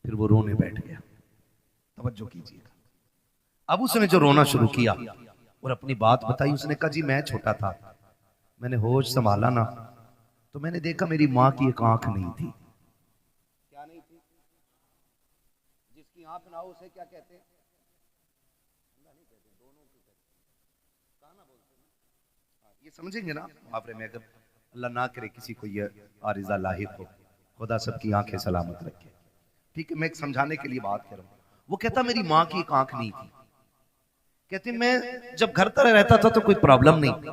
फिर वो रोने बैठ गया। तवज्जो कीजिएगा। अब उसने जो रोना शुरू किया और अपनी बात बताई, उसने कहा जी मैं छोटा था, मैंने होश संभाला ना तो मैंने देखा मेरी माँ की एक आंख नहीं थी। क्या नहीं थी? जिसकी आंख ना हो उसे क्या कहते हैं? नहीं कहते, दोनों की कहते हैं। कहा ना बोलते हैं। ये समझेंगे ना मुहावरे में, अगर अल्लाह ना करे किसी को ये आरिज़ा लाहिक हो, खुदा सबकी आंखें सलामत रखे। ठीक है, मैं एक समझाने के लिए बात कर रहा हूँ। वो कहता मेरी माँ की एक आंख नहीं थी। कहते मैं जब घर पर रहता था तो कोई प्रॉब्लम नहीं,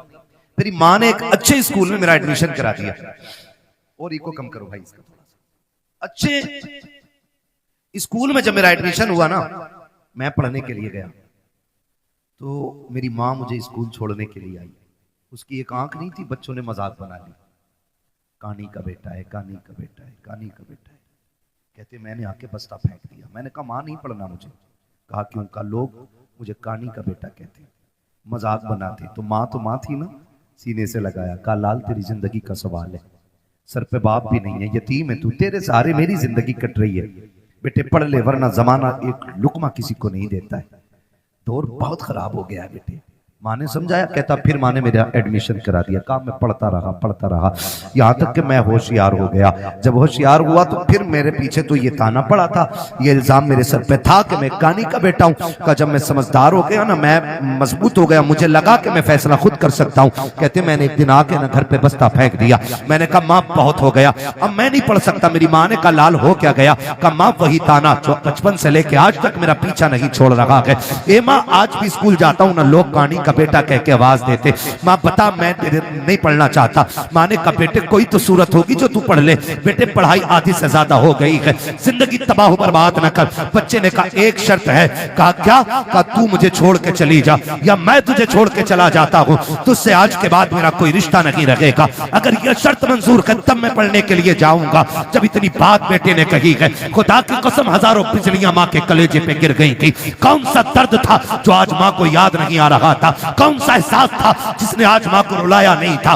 मेरी माँ ने एक अच्छे स्कूल में मेरा एडमिशन करा दिया। और इको कम करो भाई इसका थोड़ा सा। अच्छे स्कूल में जब मेरा एडमिशन हुआ ना, मैं पढ़ने के लिए गया तो मेरी माँ मुझे स्कूल छोड़ने के लिए आई। उसकी एक आंख नहीं थी, बच्चों ने मजाक बना ली, कानी का बेटा है, कानी का बेटा है, कानी का बेटा है। कहते मैंने आके बस्ता फेंक दिया। मैंने कहा माँ नहीं पढ़ना मुझे। कहा क्यों? का लोग मुझे कानी का बेटा कहते, मजाक बनाते। तो माँ थी ना, सीने से लगाया। कहा लाल तेरी जिंदगी का सवाल है, सर पे बाप भी नहीं है, यतीम है तू, तेरे सहारे मेरी जिंदगी कट रही है। बेटे पढ़ ले वरना जमाना एक लुकमा किसी को नहीं देता है। दौर बहुत खराब हो गया है बेटे। माँ ने समझाया। कहता फिर माँ ने मेरा एडमिशन करा दिया। काम में पढ़ता रहा यहाँ तक कि मैं होशियार हो गया। जब होशियार हुआ तो फिर मेरे पीछे तो ये ताना पड़ा था, ये इल्जाम मेरे सर पे था कि मैं कानी का बेटा हूँ। का जब मैं समझदार हो गया ना, मैं मजबूत हो गया, मुझे लगा कि मैं फैसला खुद कर सकता हूँ। कहते मैंने एक दिन आके ना घर पे बस्ता फेंक दिया। मैंने कहा माँ बहुत हो गया, अब मैं नहीं पढ़ सकता। मेरी माँ ने कहा लाल हो क्या गया? कहा माँ वही ताना जो बचपन से लेके आज तक मेरा पीछा नहीं छोड़ रहा है। ए माँ आज भी स्कूल जाता हूँ ना, लोग कानी का बेटा कह के आवाज देते। माँ बता मैं नहीं पढ़ना चाहता। माँ ने कहा बेटे कोई तो सूरत होगी जो तू पढ़ ले। बेटे पढ़ाई आधी से ज्यादा हो गई है, जिंदगी तबाह बर्बाद न कर। बच्चे ने कहा एक शर्त है। कहा क्या? कहा तू मुझे छोड़ के चली जा या मैं तुझे छोड़ के चला जाता हूँ, तुझसे आज के बाद मेरा कोई रिश्ता नहीं रहेगा। अगर यह शर्त मंजूर कर तब मैं पढ़ने के लिए जाऊंगा। जब इतनी बात बेटे ने कही है, खुदा की कसम हजारों बिजलियां माँ के कलेजे पे गिर गई थी। कौन सा दर्द था जो आज माँ को याद नहीं आ रहा था? कौन सा एहसास था जिसने आज माँ को रुलाया नहीं था?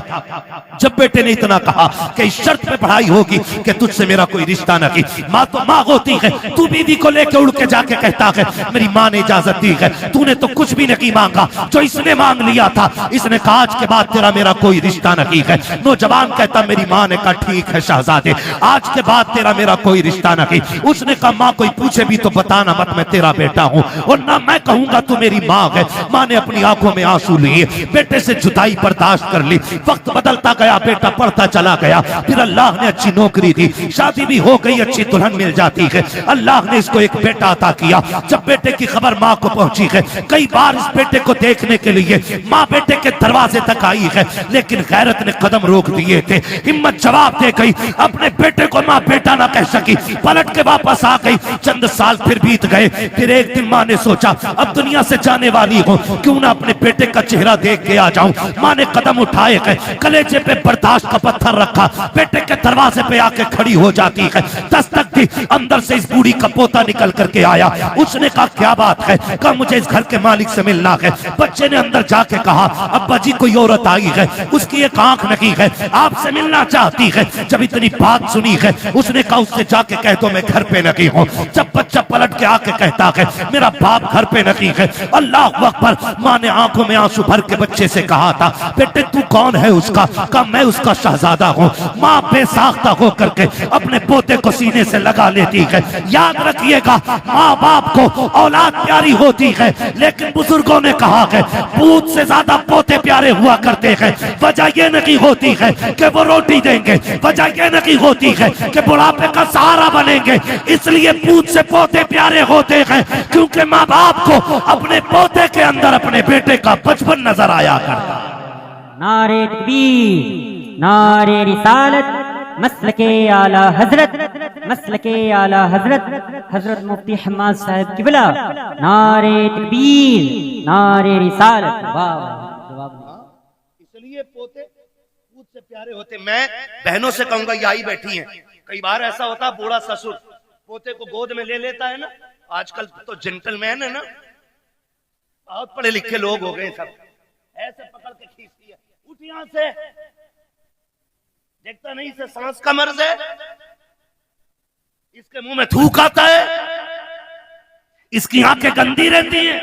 जब बेटे ने इतना कहा कि इस शर्त पे पढ़ाई होगी कि तुझसे मेरा कोई रिश्ता नहीं। माँ तो माँ होती है, तू बीवी को लेके उड़ के जाके कहता है मेरी माँ ने इजाजत दी है, तूने तो कुछ भी नहीं मांगा, जो इसने मांग लिया था। इसने कहा आज के बाद तेरा मेरा कोई रिश्ता नहीं है। नौजवान कहता मेरी माँ ने कहा ठीक है शहजादे, आज के बाद तेरा मेरा कोई रिश्ता नहीं। उसने कहा माँ कोई पूछे भी तो बताना मत मैं तेरा बेटा हूँ, और ना मैं कहूंगा तू मेरी माँ है। माँ ने अपनी आंखों में आंसू लिए, बेटे से जुदाई बर्दाश्त कर ली। वक्त बदलता गया, बेटा पढ़ता चला गया। फिर अल्लाह ने अच्छी नौकरी दी, शादी भी हो गई, अच्छी दुल्हन मिल जाती है। अल्लाह ने इसको एक बेटा अता किया। जब बेटे की खबर माँ को पहुंची है, कई बार इस बेटे को देखने के लिए माँ बेटे के दरवाजे तक आई है, लेकिन गैरत ने कदम रोक दिए थे। हिम्मत जवाब दे गई, अपने बेटे को माँ बेटा ना कह सकी, पलट के वापस आ गई। चंद साल फिर बीत गए। फिर एक दिन माँ ने सोचा अब दुनिया से जाने वाली हूँ, क्यों ना अपने बेटे का चेहरा देख के आ जाऊं। माँ ने कदम उठाए गए, कलेजे पे बर्दाश्त का पत्थर रखा, बेटे के दरवाजे पे आके खड़ी हो जाती है। दस्तक दी, अंदर से इस बूढ़ी का पोता निकल करके आया। उसने कहा क्या बात है? कहा मुझे इस घर के मालिक से मिलना है। बच्चे ने अंदर जाके कहा अब्बा जी कोई औरत आई है, उसकी एक आंख नहीं है, आपसे मिलना चाहती है। जब इतनी बात सुनी है, उसने कहा उससे जाके कह दो मैं घर पे नहीं हूँ। जब बच्चा पलट के आके कहता है मेरा बाप घर पे नहीं है, अल्लाह अकबर। माँ ने आंखों में आंसू भर के बच्चे से कहा था बेटे तू कौन है उसका? कहा मैं उसका शहजादा हूँ। माँ बेसाख्ता होकर के अपने पोते को सीने से लगा लेती है। याद रखिएगा माँ बाप को औलाद प्यारी होती है, लेकिन बुजुर्गों ने कहा है पूत से ज्यादा पोते प्यारे हुआ करते हैं। वजह यह नहीं होती है कि वो रोटी देंगे, वजह यह नहीं होती है कि बुढ़ापे का सहारा बनेंगे। इसलिए पूत से पोते प्यारे होते हैं क्योंकि माँ बाप को अपने पोते के अंदर अपने बेटे का बचपन नजर आया करता। नारे तकबीर, नारे रिसालत, मसलके आला हजरत, मसलके आला हजरत हजरत मुफ्ती हम्माद साहब किबला। नारे तकबीर, नारे रिसालत। इसलिए पोते पूत से प्यारे होते। मैं बहनों से कहूंगा ये आई बैठी हैं, कई बार ऐसा होता है बूढ़ा ससुर पोते को गोद में ले लेता है ना, आजकल तो जेंटलमैन है ना, बहुत पढ़े लिखे लोग हो गए सब, ऐसे पकड़ के खींचती है, उठ यहां से, देखता नहीं से सांस का मर्ज है। इसके मुंह में थूक आता है, इसकी आंखें गंदी रहती हैं।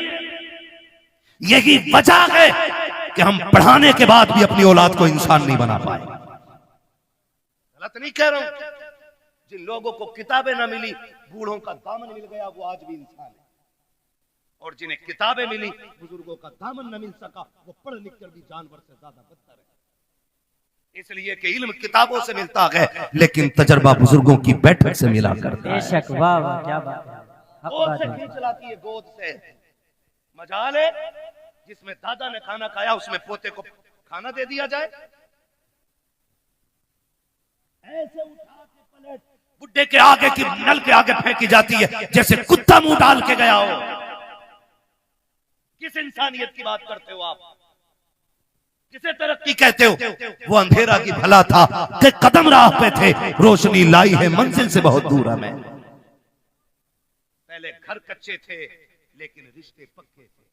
यही वजह है कि हम पढ़ाने के बाद भी अपनी औलाद को इंसान नहीं बना पाए। गलत नहीं कह रहा हूं। जिन लोगों को किताबें ना मिली, बूढ़ों का दामन मिल गया, वो आज भी इंसान है। और जिन्हें किताबें मिली, बुजुर्गों का दामन न मिल सका, वो पढ़ लिख कर भी जानवर से ज्यादा बदतर है। इसलिए कि इल्म किताबों से मिलता है, लेकिन तजर्बा बुजुर्गों की बैठक से मिला करता है। बेशक, वाह वाह, क्या बात है। गोद से खींच लाती है, गोद से। मजाल है जिसमें दादा ने खाना खाया, उसमें पोते को खाना दे दिया जाए। ऐसे उठा के पलट बुड्ढे के आगे की नल के आगे फेंकी जाती है, जैसे कुत्ता मुंह डाल के गया हो। किस इंसानियत की बात करते हो आप? किसे तरक्की कहते हो? वो अंधेरा की भला था कि कदम राह पे थे, रोशनी लाई है मंजिल से बहुत दूर हमें। पहले घर कच्चे थे लेकिन रिश्ते पक्के थे,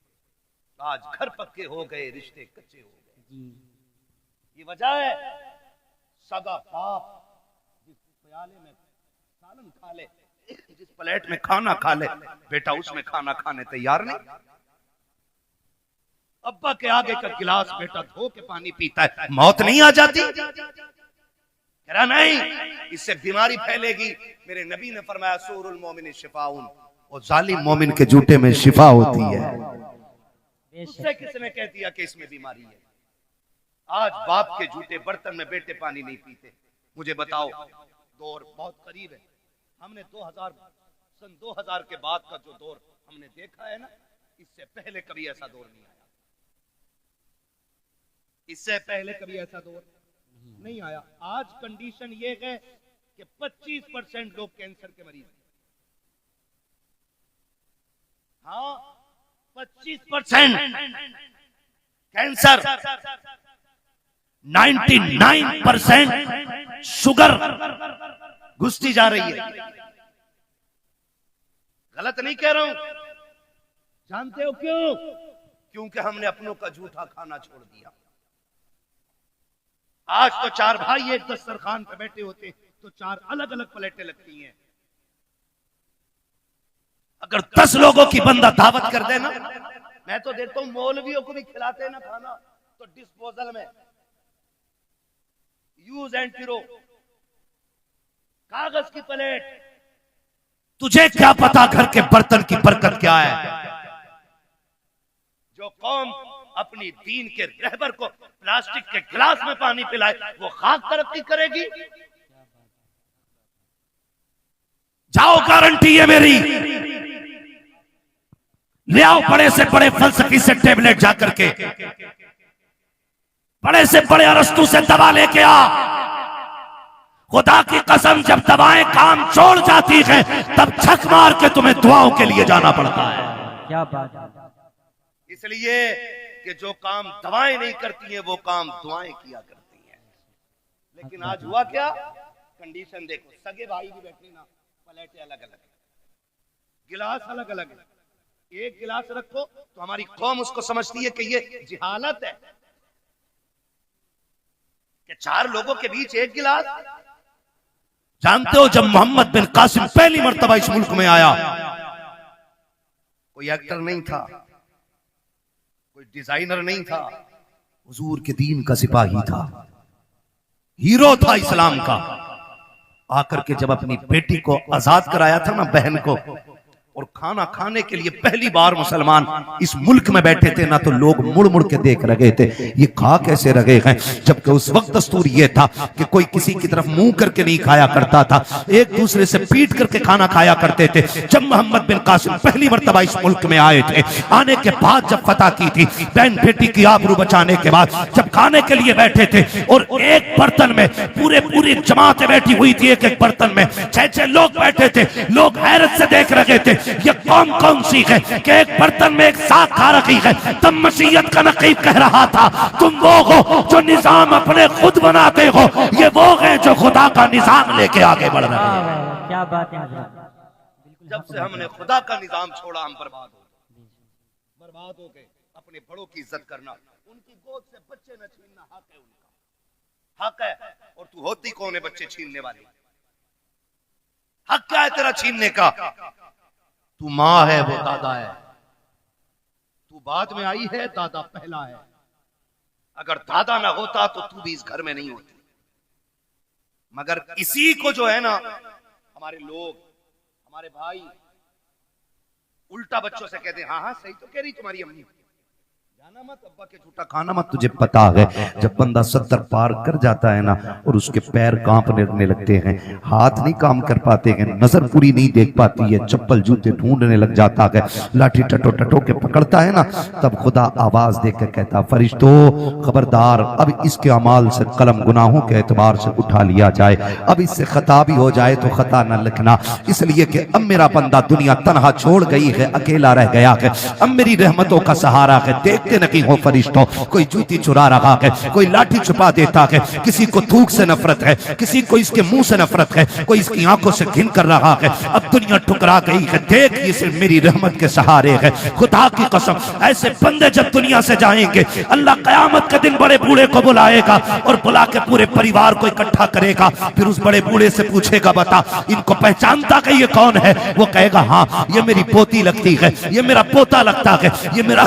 आज घर पक्के हो गए, रिश्ते कच्चे हो गए। ये वजह है सगा बाप जिस प्याले में सालन खा ले, जिस प्लेट में खाना खा ले, बेटा उसमें खाना खाने तैयार नहीं। अब्बा के आगे का गिलास बेटा धो के पानी पीता है, मौत नहीं आ जाती? कह रहा नहीं, इससे बीमारी फैलेगी। मेरे नबी ने फरमाया सूरुल मोमिन शिफाउन, और जालिम मोमिन के जूते में शिफा होती है। उससे किसने कह दिया कि इसमें बीमारी है? आज बाप के जूते बर्तन में बेटे पानी नहीं पीते। मुझे बताओ, दौर बहुत करीब है। हमने सन 2000 के बाद का जो दौर हमने देखा है ना, इससे पहले कभी ऐसा दौर नहीं आया। इससे पहले कभी ऐसा दौर नहीं आया। आज कंडीशन ये है कि 25% लोग कैंसर के मरीज हैं। हाँ, 25% कैंसर, 99% शुगर घुसती जा रही है। गलत नहीं कह रहा हूं। जानते हो क्यों? क्योंकि हमने अपनों का झूठा खाना छोड़ दिया। आज तो 4 भाई एक दस्तरखान पे बैठे होते तो 4 अलग अलग प्लेटें लगती हैं। अगर 10 लोगों की बंदा दावत कर देना, मैं तो देखता हूं मौलवियों को भी खिलाते हैं ना खाना, तो डिस्पोजल में यूज एंड थ्रो, कागज की प्लेट। तुझे क्या पता घर के बर्तन की बरकत क्या है? जो कौम अपनी दीन के रहबर को प्लास्टिक के गिलास में पानी पिलाए, वो खाक तरक्की करेगी? जाओ, गारंटी है मेरी। ले आओ बड़े से बड़े फलसफी से टेबलेट जाकर के, बड़े से बड़े अरस्तु से दवा लेके आ। खुदा की कसम, जब दवाएं काम छोड़ जाती हैं, तब छक मार के तुम्हें दुआओं के लिए जाना पड़ता है। क्या बात है। इसलिए कि जो काम दवाएं नहीं करती हैं, वो काम दुआएं किया करती हैं। लेकिन आज हुआ क्या? कंडीशन देखो, सगे भाई भी बैठे ना, प्लेटें अलग अलग, गिलास अलग अलग। एक गिलास रखो तो हमारी कौम उसको समझती है कि ये जिहालत है कि 4 लोगों के बीच एक गिलास। जानते हो, जब मोहम्मद बिन कासिम पहली मर्तबा इस मुल्क में आया, कोई एक्टर नहीं था, कोई डिजाइनर नहीं था, हुजूर के दीन का सिपाही था, हीरो था इस्लाम का। आकर के जब अपनी बेटी को आजाद कराया था ना, बहन को, और खाना खाने के लिए पहली बार मुसलमान इस मुल्क में बैठे थे ना, तो लोग मुड़ मुड़ के देख रहे थे, ये खा कैसे रहे हैं। जबकि उस वक्त दस्तूर ये था कि कोई किसी की तरफ मुंह करके नहीं खाया करता था, एक दूसरे से पीट करके खाना खाया करते थे। जब मोहम्मद बिन कासिम पहली मर्तबा इस मुल्क में आए थे, आने के बाद जब फतह की थी, बहन बेटी की आबरू बचाने के बाद जब खाने के लिए बैठे थे, और एक बर्तन में पूरी जमातें बैठी हुई थी, एक एक बर्तन में 6-6 लोग बैठे थे, लोग हैरत से देख रहे थे, ये कौन सी है कि एक बर्तन में एक साथ खा रखी है। तब मसीहत का नकीब कह रहा था, तुम वो हो जो निजाम अपने खुद बनाते हो, ये वो है जो खुदा का निजाम लेके आगे बढ़ रहे हैं। क्या बात है। जब से हमने खुदा का निजाम छोड़ा, हम बर्बाद हो गए। अपने बड़ों की इज्जत करना, उनकी गोद से बच्चे न छीनना हक है, उनका हक है। और तू होती कौन है बच्चे छीनने वाली? हक क्या है तेरा छीनने का? तू मां है, वो दादा है। तू बाद में आई है, दादा पहला है। अगर दादा ना होता तो तू भी इस घर में नहीं होती। मगर इसी को जो है ना, हमारे लोग, हमारे भाई उल्टा बच्चों से कहते हैं, हाँ हाँ सही तो कह रही तुम्हारी अम्मी, जाना मत, अब्बा के झूठा खाना मत। तुझे पता है जब बंदा 70 पार कर जाता है ना, और उसके पैर कांपने लगते हैं, हाथ नहीं काम कर पाते हैं, नजर पूरी नहीं देख पाती है, चप्पल जूते ढूंढने लग जाता है, लाठी टटो टटो के पकड़ता है ना, तब खुदा आवाज देकर कहता, फरिश्तों खबरदार, अब इसके अमाल से कलम गुनाहों के एतबार से उठा लिया जाए, अब इससे खता भी हो जाए तो खता न लिखना, इसलिए कि अब मेरा बंदा दुनिया तनहा छोड़ गई है, अकेला रह गया है, अब मेरी रहमतों का सहारा है। देखते नहीं हो फरिश्तों, कोई जूती चुरा रहा है, कोई लाठी छुपा देता है, किसी को थूक से नफरत है, किसी को इसके मुंह से नफरत है, कोई इसकी आंखों से घिन कर रहा है। अब दुनिया ठुकरा गई है, देख ये सिर्फ मेरी रहमत के सहारे है। खुदा की कसम, ऐसे बंदे जब दुनिया से जाएंगे, अल्लाह कयामत के दिन बड़े बूढ़े को बुलाएगा और बुला के पूरे परिवार को इकट्ठा करेगा, फिर उस बड़े बूढ़े से पूछेगा, बता इनको पहचानता कि ये कौन है? वो कहेगा, हाँ ये मेरी पोती लगती है, ये मेरा पोता लगता है, ये मेरा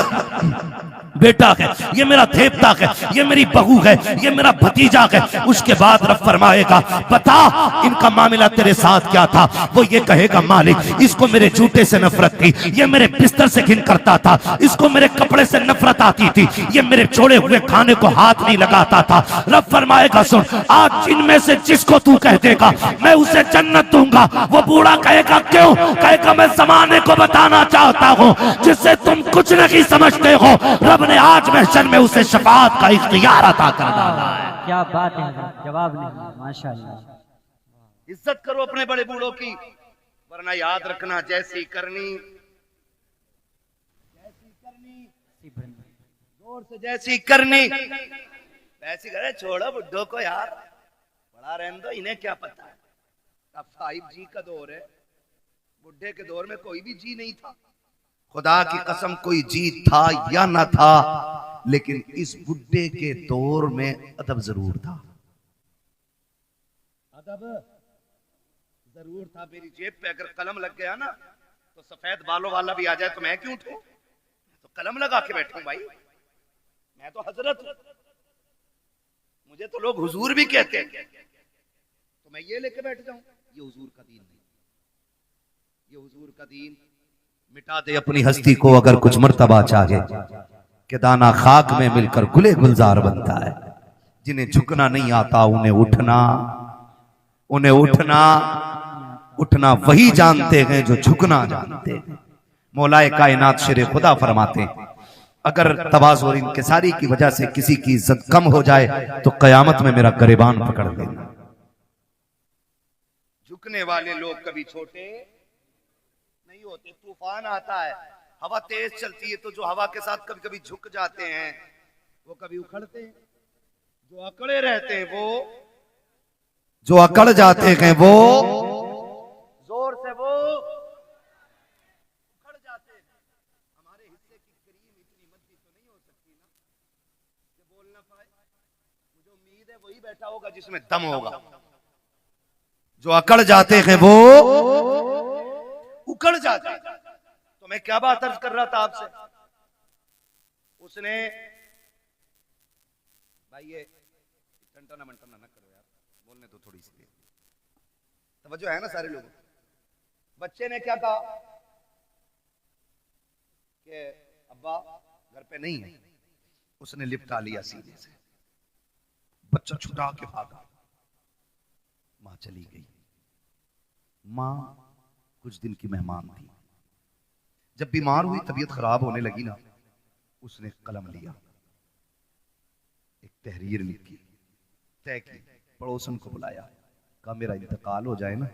बेटा है, ये मेरा देवता है, ये मेरी बहू है, ये मेरा भतीजा है। उसके बाद रब फरमाएगा, बता इनका मामला तेरे साथ क्या था? वो ये कहेगा, मालिक इसको मेरे जूते से नफरत थी, ये मेरे बिस्तर से घिन करता था, इसको मेरे कपड़े से नफरत आती थी, ये मेरे छोड़े हुए खाने को हाथ नहीं लगाता था। रब फरमाएगा, सुन, आज जिनमें से जिसको तू कह देगा मैं उसे जन्नत दूंगा। वो बूढ़ा कहेगा, क्यों? कहेगा, मैं जमाने को बताना चाहता हूँ जिससे तुम कुछ नहीं समझते हो, रब ने आज महशर में उसे शफाअत का इख्तियार अता कर डाला है। क्या बात है, जवाब नहीं, माशाअल्लाह। इज्जत करो अपने बड़े बूढ़ों की, वरना याद रखना, जैसी करनी जोर से, जैसी करनी वैसी करे। छोड़ो बुड्ढों को यार, बड़ा रहने दो, इन्हें क्या पता है। अब 5G का दौर है, बुढ़े के दौर में कोई भी जी नहीं था। खुदा की कसम, कोई जी था या ना था, लेकिन इस बुड्ढे के दौर में अदब जरूर था। अदब जरूर था। मेरी जेब पे अगर कलम लग गया ना, तो सफेद बालों वाला भी आ जाए तो मैं क्यों उठूं? तो कलम लगा के बैठूं भाई, मैं तो हजरत हूं, मुझे तो लोग हुजूर भी कहते हैं, तो मैं ये लेके बैठ जाऊं? ये हुजूर का दीन नहीं, ये हुजूर का दीन। मिटा दे अपनी हस्ती को अगर कुछ मर्तबा चाहे, कि दाना खाक में मिलकर गुले गुलजार बनता है। जिन्हें झुकना नहीं आता उन्हें उठना, उन्हें उठना उठना वही जानते हैं जो झुकना जानते हैं। मौलाए कायनात शेरे खुदा फरमाते हैं, अगर तवाज़ु और इंकिसारी की वजह से किसी की इज्जत कम हो जाए तो कयामत में मेरा गिरबान पकड़ लेना। झुकने वाले लोग कभी छोटे नहीं होते। तूफान आता है, हवा तेज चलती है, तो जो हवा के साथ कभी कभी झुक जाते हैं वो कभी उखड़ते हैं। जो अकड़े रहते हैं वो, जो अकड़ जाते हैं वो जोर से वो उखड़ जाते हैं। हमारे हिस्से की क्रीम इतनी मद्दी तो नहीं हो सकती ना कि बोल ना पाए। मुझे उम्मीद है वही बैठा होगा जिसमें दम होगा। जो अकड़ जाते हैं वो उकड़ जाते हैं। तो मैं क्या बात अर्ज कर रहा था आपसे, उसने भाई ये टंटना मंटना ना करो यार, बोलने तो थोड़ी सी तवज्जो है ना सारे लोगों। बच्चे ने क्या कहा कि अब्बा घर पे नहीं है, उसने लिपटा लिया सीने से, बच्चा छुटा के भागा, मां चली गई। मां कुछ दिन की मेहमान थी, जब बीमार हुई, तबीयत खराब होने लगी ना, उसने कलम लिया, एक तहरीर लिखी, तय की, पड़ोसन को बुलाया, कहा मेरा इंतकाल हो जाए ना,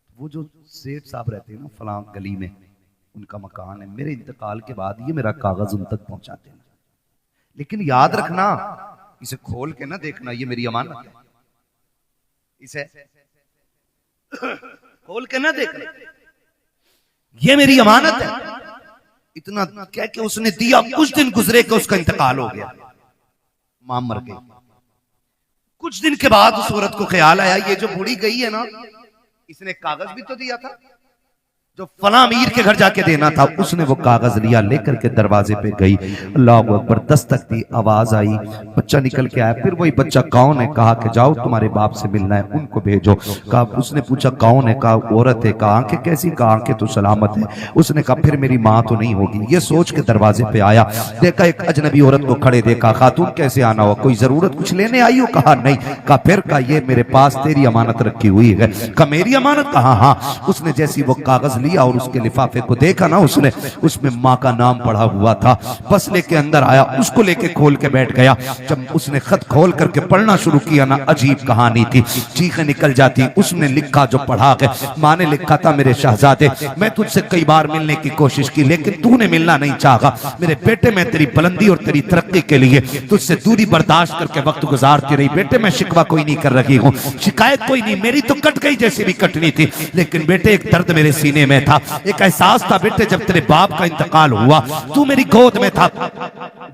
वो जो सेठ साहब रहते हैं ना फलां गली में, उनका मकान है, मेरे इंतकाल के बाद ये मेरा कागज उन तक पहुंचा देना, लेकिन याद रखना इसे खोल के ना देखना, ये मेरी अमानत है, इसे खोल के ना देखना, ये मेरी अमानत है। इतना कह के उसने दिया। कुछ दिन गुजरे कि उसका इंतकाल हो गया, मां मर गई। कुछ दिन के बाद उस औरत को ख्याल आया, ये जो बूढ़ी गई है ना, इसने कागज भी तो दिया था जो फला अमीर के घर जाके देना था। उसने वो कागज लिया, लेकर के दरवाजे पे गई, अल्लाह अकबर, दस्तक दी, आवाज आई, बच्चा निकल के आया। फिर वही बच्चा कौन है, कहा कि जाओ तुम्हारे बाप से मिलना है, उनको भेजो। कहा, उसने पूछा कौन है, कहा औरत है। कहा आंखें कैसी, कहा आंखें तो सलामत है। उसने कहा फिर मेरी माँ तो नहीं होगी। ये सोच के दरवाजे पे आया, देखा एक अजनबी औरत को खड़े देखा। खातून कैसे आना हुआ, कोई जरूरत कुछ लेने आई हो? कहा नहीं। कहा फिर? कहा ये मेरे पास तेरी अमानत रखी हुई है। कहा मेरी अमानत? कहा हाँ। उसने जैसी वो कागज लिया और उसके लिफाफे को देखा ना, उसने उसमें माँ का नाम पढ़ा हुआ था। बस लेके अंदर आया, उसको लेके खोल के बैठ गया। जब उसने खत खोल करके पढ़ना शुरू किया ना, अजीब कहानी थी, चीखें निकल जाती। उसने लिखा जो पढ़ा के, माँ ने लिखा था, मेरे शहजादे मैं तुझसे कई बार मिलने की कोशिश की लेकिन तूने मिलना नहीं चाहा। मेरे बेटे मैं तेरी बुलंदी और तेरी तरक्की के लिए तुझसे दूरी बर्दाश्त करके वक्त गुजारती रही। बेटे मैं शिकवा कोई नहीं कर रही हूँ, शिकायत कोई नहीं, मेरी तो कट गई जैसी भी कटनी थी, लेकिन बेटे एक दर्द मेरे सीने में था, एक एहसास था बेटे, जब तेरे बाप का इंतकाल हुआ तू मेरी गोद में था।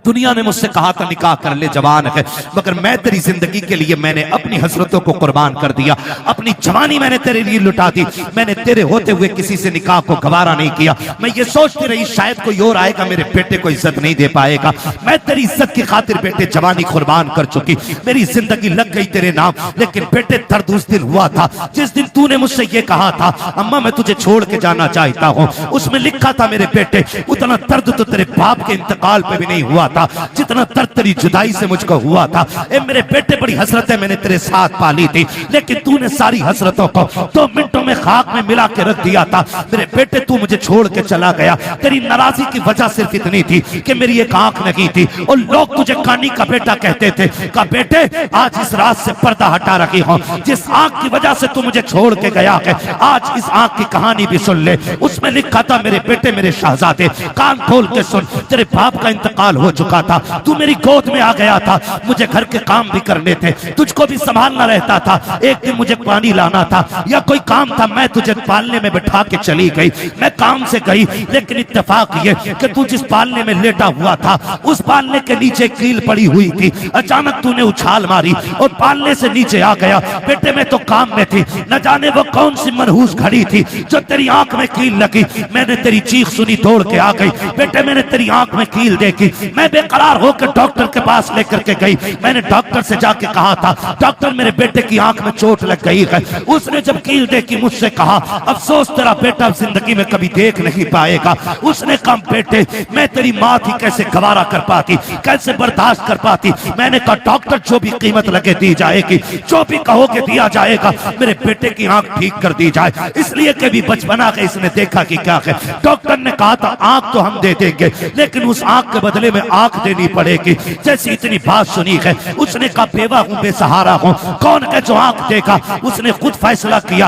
दुनिया ने मुझसे कहा था निकाह कर ले, जवान है, मगर मैं तेरी जिंदगी के लिए मैंने अपनी हसरतों को कुर्बान कर दिया, अपनी जवानी मैंने तेरे लिए लुटा दी। मैंने तेरे होते हुए किसी से निकाह को गवारा नहीं किया। मैं ये सोचती रही शायद कोई और आएगा मेरे बेटे को इज्जत नहीं दे पाएगा। मैं तेरी इज्जत की खातिर बेटे जवानी कुर्बान कर चुकी, मेरी जिंदगी लग गई तेरे नाम। लेकिन बेटे दर्द उस दिन हुआ था जिस दिन तूने मुझसे ये कहा था, अम्मा मैं तुझे छोड़ के जाना चाहता हूँ। उसमें लिखा था मेरे बेटे, उतना दर्द तो तेरे बाप के इंतकाल पे भी नहीं हुआ था जितना दर्द तेरी जुदाई से मुझको हुआ था। ए मेरे बेटे, बड़ी हसरतें मैंने तेरे साथ पाली थी, लेकिन तूने सारी हसरतों को 2 मिनटों में खाक में मिला के रख दिया था। मेरे बेटे तू मुझे छोड़ के चला गया, तेरी नाराजगी की वजह सिर्फ इतनी थी कि मेरी एक आंख नहीं थी और लोग तुझे कानी का बेटा कहते थे। कहा बेटे आज इस रात से पर्दा हटा रही हूं, जिस आंख की वजह से तू मुझे छोड़ के गया है, आज इस आंख की कहानी भी सुन ले। उसमें लिखा था मेरे बेटे मेरे शहजादे कान खोल के सुन, तेरे बाप का इंतकाल हो चुका था, तू मेरी गोद में आ गया था, मुझे घर के काम भी करने थे, तुझको भी संभालना रहता था। एक दिन मुझे पानी लाना था या कोई काम था, मैं तुझे पालने में बैठा के चली गई। मैं काम से गई, लेकिन इत्तेफाक ये कि तू जिस पालने में लेटा हुआ था उस पालने के नीचे कील पड़ी हुई थी। अचानक तूने उछाल मारी और पालने से नीचे आ गया। बेटे मैं तो काम में थी, न जाने वो कौन सी मनहूस घड़ी थी जो तेरी आंख में कील लगी। मैंने तेरी चीख सुनी, दौड़ के आ गई। बेटे मैंने तेरी आंख में कील देखी, मैं बेकरार होकर डॉक्टर के पास लेकर के गई। मैंने डॉक्टर से जाके कहा था डॉक्टर मेरे बेटे की आंख में चोट लग गई है। उसने जब कील देखी मुझसे कहा अफसोस तेरा बेटा अब जिंदगी में कभी देख नहीं पाएगा। उसने कहा बेटे मैं तेरी माँ थी, कैसे गवारा कर पाती, कैसे बर्दाश्त कर पाती। मैंने कहा डॉक्टर जो भी कीमत लगे दी जाएगी, जो भी कहोगे दिया जाएगा, मेरे बेटे की आंख ठीक कर दी जाए। इसलिए कभी बचपना के इसने देखा कि क्या है। डॉक्टर ने कहा था आंख तो हम दे देंगे, लेकिन उस आंख के बदले में आंख देनी पड़ेगी। जैसी इतनी बात सुनी है उसने कहा बेवा हूं, बेसहारा हूं, कौन है जो आंख देगा। उसने खुद फैसला किया,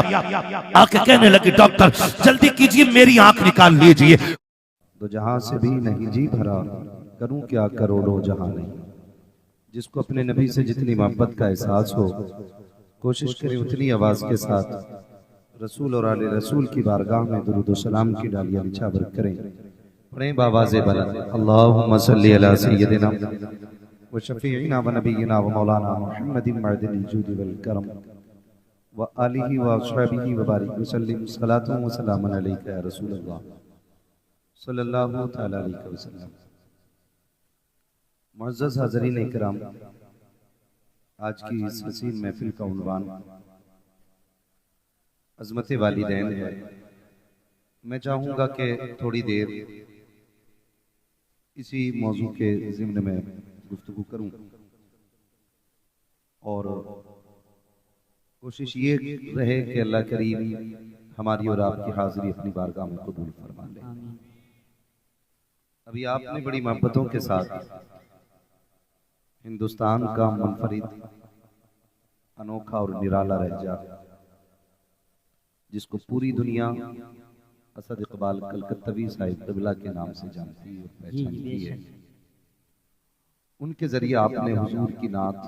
आंख कहने लगी डॉक्टर जल्दी कीजिए मेरी आंख निकाल लीजिए। तो जहां से भी नहीं जी भरा, करूं क्या करोड़ों जहां नहीं। जिसको अपने नबी से जितनी मोहब्बत का एहसास हो, कोशिश करें उतनी आवाज के साथ रसूल और आले रसूल की बारगाह में दुरूद व सलाम की डालियां निछावर करें। पढ़ें बावाज़े बुलंद अल्लाहुम्मा सल्ली अला सय्यदिना व शफीइना व नबीना व मौलाना मुहम्मदिन मअदिल जूदि वल करम व आलिहि व अस्हाबिहि व बारिक व सल्लिम सलातु व सलामुन अलैका या रसूलल्लाह सल्लल्लाहु तआला अलैहि वसल्लम। मुअज़्ज़ज़ हाज़रीन इकराम, आज की इस हसीन महफिल का उन्वान अज़मत वालिदैन है। मैं चाहूँगा कि थोड़ी देर इसी मौजू के ज़िम्न में गुफ्तगू करूँ और कोशिश ये रहे कि अल्लाह करीम हमारी और आपकी हाज़िरी अपनी बारगाह में कबूल फरमा ले। अभी आपने बड़ी मोहब्बतों के साथ हिंदुस्तान का मुनफरिद अनोखा और निराला लहजा, जिसको पूरी दुनिया असद इकबाल कलकत्तवी साहिब क़िबला के नाम से जानती और पहचानती है, उनके जरिए आपने हुजूर की नात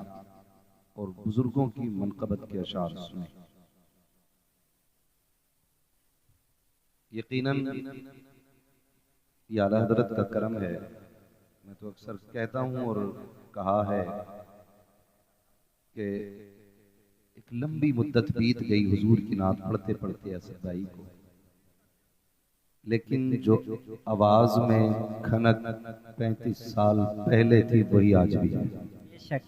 और बुजुर्गों की मनक़बत के अशार सुने। यकीनन ये आला हज़रत का करम है। मैं तो अक्सर कहता हूँ और कहा है कि एक एक लंबी मुद्दत बीत गई हुजूर की नात पढ़ते पढ़ते असद भाई को, लेकिन जो आवाज में खनक 35 साल पहले थी वही आज भी है। बेशक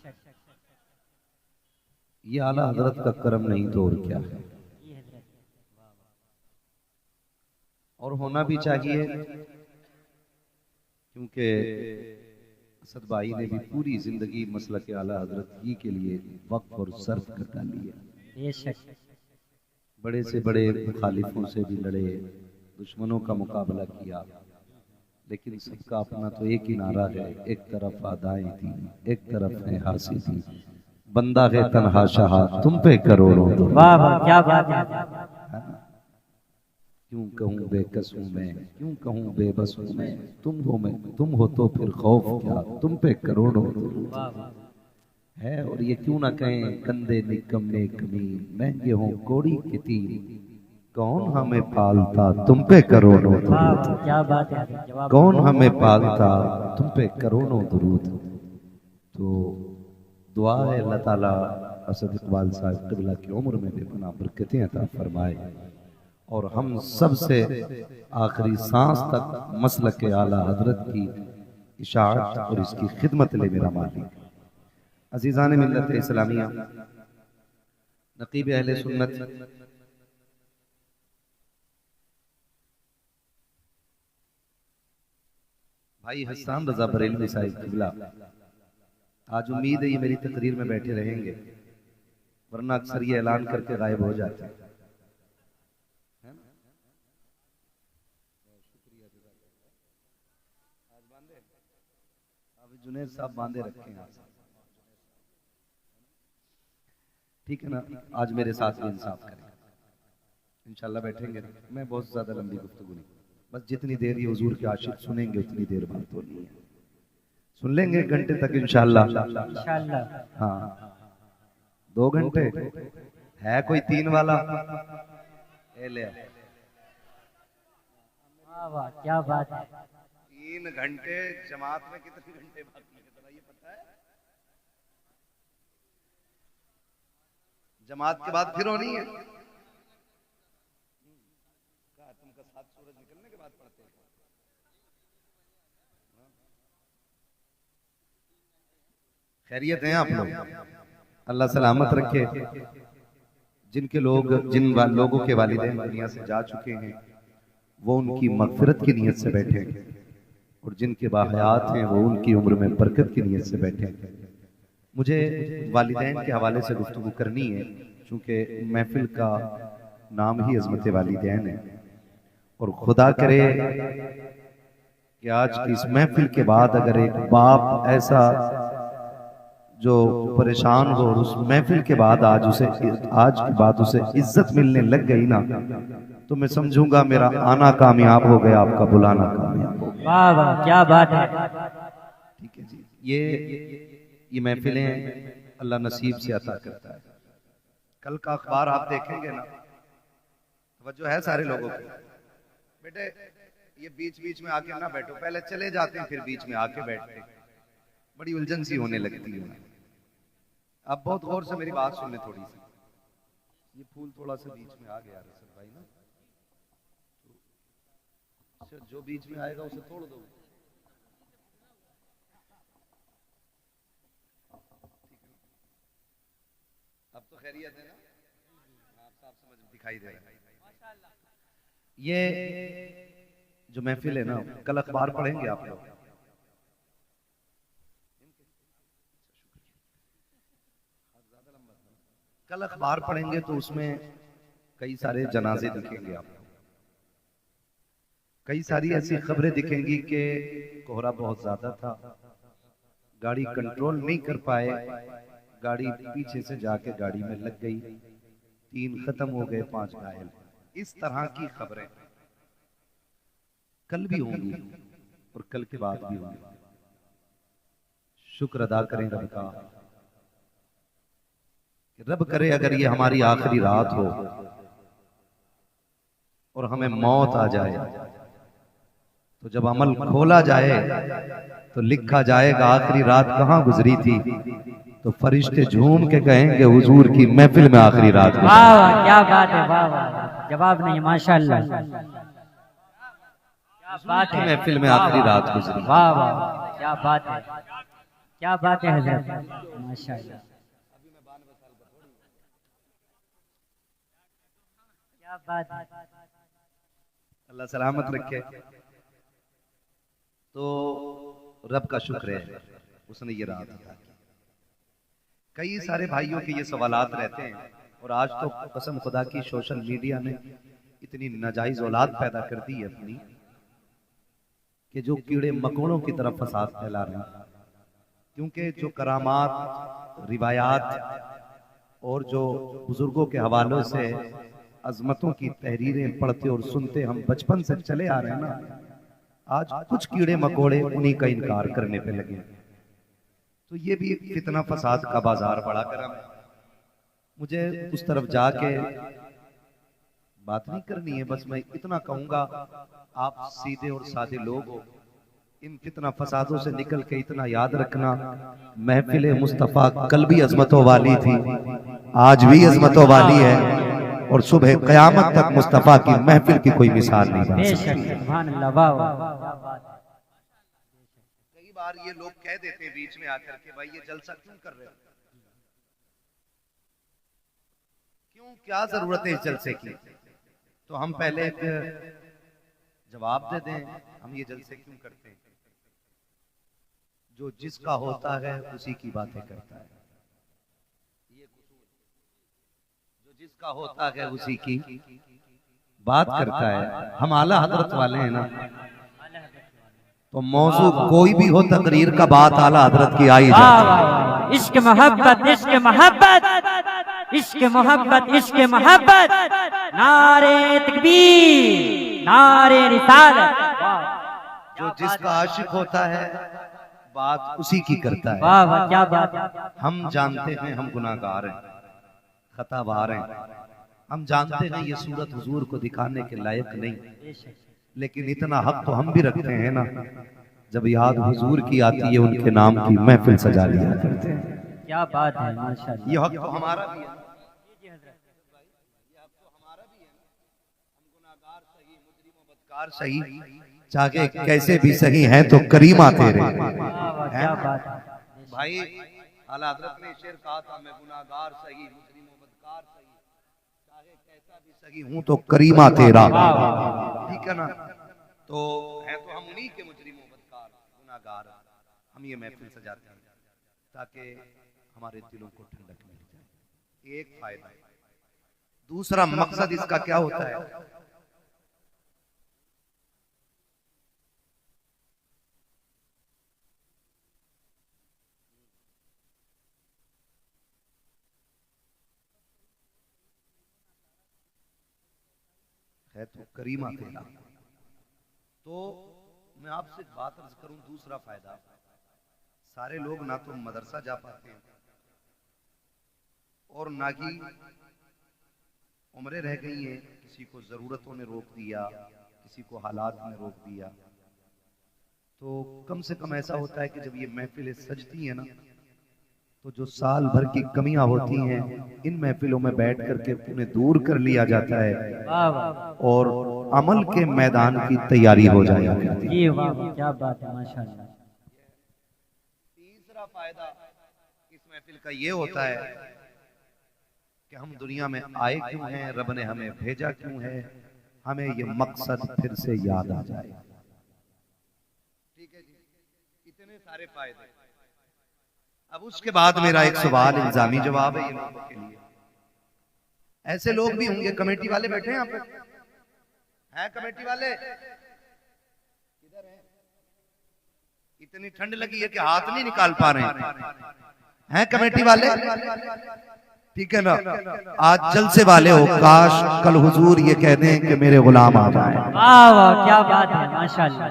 ये आला हजरत का करम नहीं तो और क्या है। ये हजरत और होना भी चाहिए, क्योंकि असद भाई ने भी पूरी जिंदगी मसलक के आला हजरत ही के लिए वक्फ और सर्फ कर डाली है। बेशक बड़े से बड़े मुखालिफों से भी लड़े, दुश्मनों का मुकाबला किया, लेकिन सबका अपना तो एक ही नारा है, एक तरफ आदाएं थी, एक तरफ है हासी थी, बंदा है तन्हा शाह तुम पे करोड़ों दो। वाह वाह क्या बात है। क्यों कहूँ बेकस हूँ मैं, क्यों कहूँ बेबस हूँ मैं, तुम हो मैं, तुम हो तो फिर खौफ क्या, तुम पे करोड़ों दरूद वाह वाह है। और ये क्यों ना कहें कंधे निकम्मे कमीन, महंगे हों कोड़ी के तीर, कौन हमें पालता तुम पे करोड़ों वाह दरूद, वाह, क्या बात है हजरत, जवाब कौन हमें पालता तुम पे करोड़ों दरूद। तो दुआ है अल्लाह ताला असद इकबाल साहब क़िबला की उम्र में बेपनाह बरकतें अता फरमाए और हम सब से आखिरी सांस तक मसलक के आला हजरत की इशाअत और इसकी खिदमत ले मेरा मालिक। अजीज़ान मिल्लत इस्लामिया, नकीब अहले सुन्नत भाई हसन रजा बरेलवी साहिब क़िबला, आज उम्मीद है ये मेरी तकरीर में बैठे रहेंगे, वरना अक्सर ये ऐलान करके गायब हो जाते हैं। जुनेद साहब बांधे रखे हैं, ठीक है ना। आज मेरे साथ भी इंसाफ करें, इंशाल्लाह बैठेंगे। मैं बहुत ज्यादा लंबी गुफ्तगू नहीं, बस जितनी देर ये हुजूर के आशिक सुनेंगे उतनी देर बात होनी है। सुन लेंगे एक घंटे तक इंशाल्लाह। इंशाल्लाह। हाँ 2 घंटे है, कोई 3 वाला ए ले। वाह वाह क्या बात है। 3 घंटे जमात में कितने घंटे बाकी है जरा ये पता है? जमात के बाद फिर होनी है। तुमका 7 सूरज निकलने के बाद पढ़ते हैं। खैरियत है आप लोग? अल्लाह सलामत रखे। जिनके लोग लोगों के वालिदैन दुनिया से जा चुके हैं वो उनकी मगफिरत की नीयत से बैठे हैं, और जिनके बाहयात हैं वो उनकी उम्र में बरकत की नीयत से बैठे हैं। मुझे वालिदैन के हवाले से गुफ्तगू करनी है, चूंकि महफिल का नाम ही अज़मत वालिदैन है, और खुदा करे कि आज की इस महफिल के बाद अगर एक बाप ऐसा जो परेशान हो और उस महफिल के बाद आज के बाद उसे इज्जत मिलने लग गई ना, तो मैं समझूंगा मेरा आना कामयाब हो गया, आपका बुलाना कामयाब हो गया। वाह वाह क्या बात है। ठीक है जी, ये महफिलें अल्लाह नसीब से अता करता है। कल का अखबार आप देखेंगे ना, तवज्जो है सारे लोगों की? बेटे ये बीच बीच में आके ना बैठो, पहले चले जाते हैं फिर बीच में आके बैठते हैं, बड़ी उलझन सी होने लगती है। अब बहुत गौर से मेरी बात सुनने थोड़ी सी। ये फूल थोड़ा सा बीच में आ गया रसद भाई ना, तो जो बीच में आएगा उसे तोड़ दो। अब तो खैरियत है ना, आप साफ समझ दिखाई दे रहा है। ये जो महफिल है ना, कल अखबार पढ़ेंगे आप लोग, कल अखबार पढ़ेंगे तो उसमें कई सारे जनाजे दिखेंगे आपको, कई सारी ऐसी खबरें दिखेंगी कि कोहरा बहुत ज्यादा था, गाड़ी कंट्रोल नहीं कर पाए, गाड़ी पीछे से जाके गाड़ी में लग गई, 3 खत्म हो गए, 5 घायल। इस तरह की खबरें कल भी होंगी और कल के बाद भी होंगी। शुक्र अदा करें रब का, रब करे अगर ये हमारी आखिरी रात हो और हमें मौत आ जाए, तो जब अमल खोला जाए तो लिखा जाएगा आखिरी रात कहां गुजरी थी, तो फरिश्ते झूम के कहेंगे हुजूर की महफिल में आखिरी रात गुजरी। वाह वाह क्या बात है, वाह वाह, जवाब नहीं, माशाल्लाह, क्या बात है, महफिल में आखिरी रात गुजरी। वाह वाह क्या बात है, क्या बात है हजरत, माशाल्लाह, क्या बात है। अल्लाह सलामत रखे। तो रब का शुक्र है उसने ये रात अता की। कई सारे भाइयों के ये सवालात रहते हैं और आज तो कसम खुदा की सोशल मीडिया ने इतनी नाजायज औलाद पैदा कर दी है अपनी कि जो कीड़े मकोड़ों की तरफ फसाद फैला रहे हैं। क्योंकि जो करामात, रिवायात और जो बुजुर्गों के हवालों से अजमतों की तहरीरें पढ़ते और सुनते हम बचपन से चले आ रहे हैं ना, आज कुछ कीड़े मकोड़े उन्हीं का इनकार करने पे लगे। तो ये भी एक फितना फसाद का बाजार बड़ा गर्म है। मुझे उस तरफ जाके बात नहीं करनी है, बस मैं इतना कहूंगा, आप सीधे और सादे लोग हो, इन फितना फसादों से निकल के इतना याद रखना, महफिल मुस्तफा कल भी अजमतों वाली थी, आज भी अजमतों वाली है और सुबह कयामत तक मुस्तफा की महफिल की कोई मिसाल नहीं बन सकती। सुभान अल्लाह, वाह वाह क्या बात है। कई बार ये लोग कह देते हैं बीच में आकर के, भाई ये जलसा क्यों कर रहे हो, क्यों, क्या जरूरत है इस जलसे की। तो हम पहले एक जवाब दे दें, हम ये जलसे क्यों करते हैं। जो जिसका होता है उसी की बातें करता है, जो जिसका होता है उसी की बात करता है। हम आला हजरत वाले हैं ना, तो मौजू कोई भी हो तकरीर का बात आला हजरत की आई जाती है। इश्क मोहब्बत, इश्क मोहब्बत, इश्क मोहब्बत, इश्क मोहब्बत, नारे तकबीर, नारे रिसालत। जो जिसका आशिक होता है बात उसी की करता है। वाह वाह क्या बात है। हम जानते हैं हम गुनाहगार हैं, खतावार हैं, हम जानते हैं ये सूरत हुजूर को दिखाने के लायक नहीं, लेकिन इतना हक तो हम भी रखते हैं ना, जब याद हुजूर की आती है उनके नाम की महफिल सजा लिया करते हैं। क्या बात है, माशाल्लाह, ये हक तो हमारा भी है, ये हक तो हमारा भी है। हम गुनाहगार सही, मुजरिम व बदकार सही, चाहे कैसे भी सही हैं तो करीमा तेरे। क्या बात है भाई आला हज़रत ने शेर कहा था, मैं गुनाहगार सही, मुजरिम व बदकार सही, चाहे कैसा भी सही हूं तो करीमा तेरा। ठीक है ना। तो हैं तो हम उन्हीं के मुजरिम व बदकार, गुनाहगार, हम ये महफिल सजाते हैं ताकि हमारे दिलों को ठंडक मिल जाए। एक फायदा। दूसरा मकसद इसका क्या होता है, है तो करीमा तेरा। तो मैं आपसे एक बात अर्ज करूं, दूसरा फायदा, सारे लोग ना तो मदरसा जा पाते हैं और ना ही उम्रें रह गई हैं, किसी को जरूरतों ने रोक दिया, किसी को हालात ने रोक दिया। तो कम से कम ऐसा होता है कि जब ये महफिलें सजती हैं ना, तो जो साल भर की कमियां होती हैं इन महफिलों में बैठ करके उन्हें दूर कर लिया जाता है और अमल के मैदान की तैयारी हो जाएगी। जी वाह क्या बात है, माशाल्लाह। तीसरा फायदा इस महफिल का ये होता है कि हम दुनिया में आए क्यों हैं, रब ने हमें भेजा क्यों है, हमें ये मकसद फिर से याद आ जाए। ठीक है जी, इतने सारे फायदे। अब उसके बाद मेरा एक सवाल, इल्जामी जवाब है ये लोगों के लिए। ऐसे लोग भी होंगे, कमेटी वाले बैठे हैं यहाँ पे, हैं कमेटी वाले, किधर हैं? इतनी ठंड लगी है कि हाथ नहीं निकाल पा रहे हैं कमेटी वाले? ठीक है ना। आज जलसे वाले हो, काश कल हुजूर ये कह दें कि मेरे गुलाम आ जाए। वाह वाह क्या बात है, माशाल्लाह।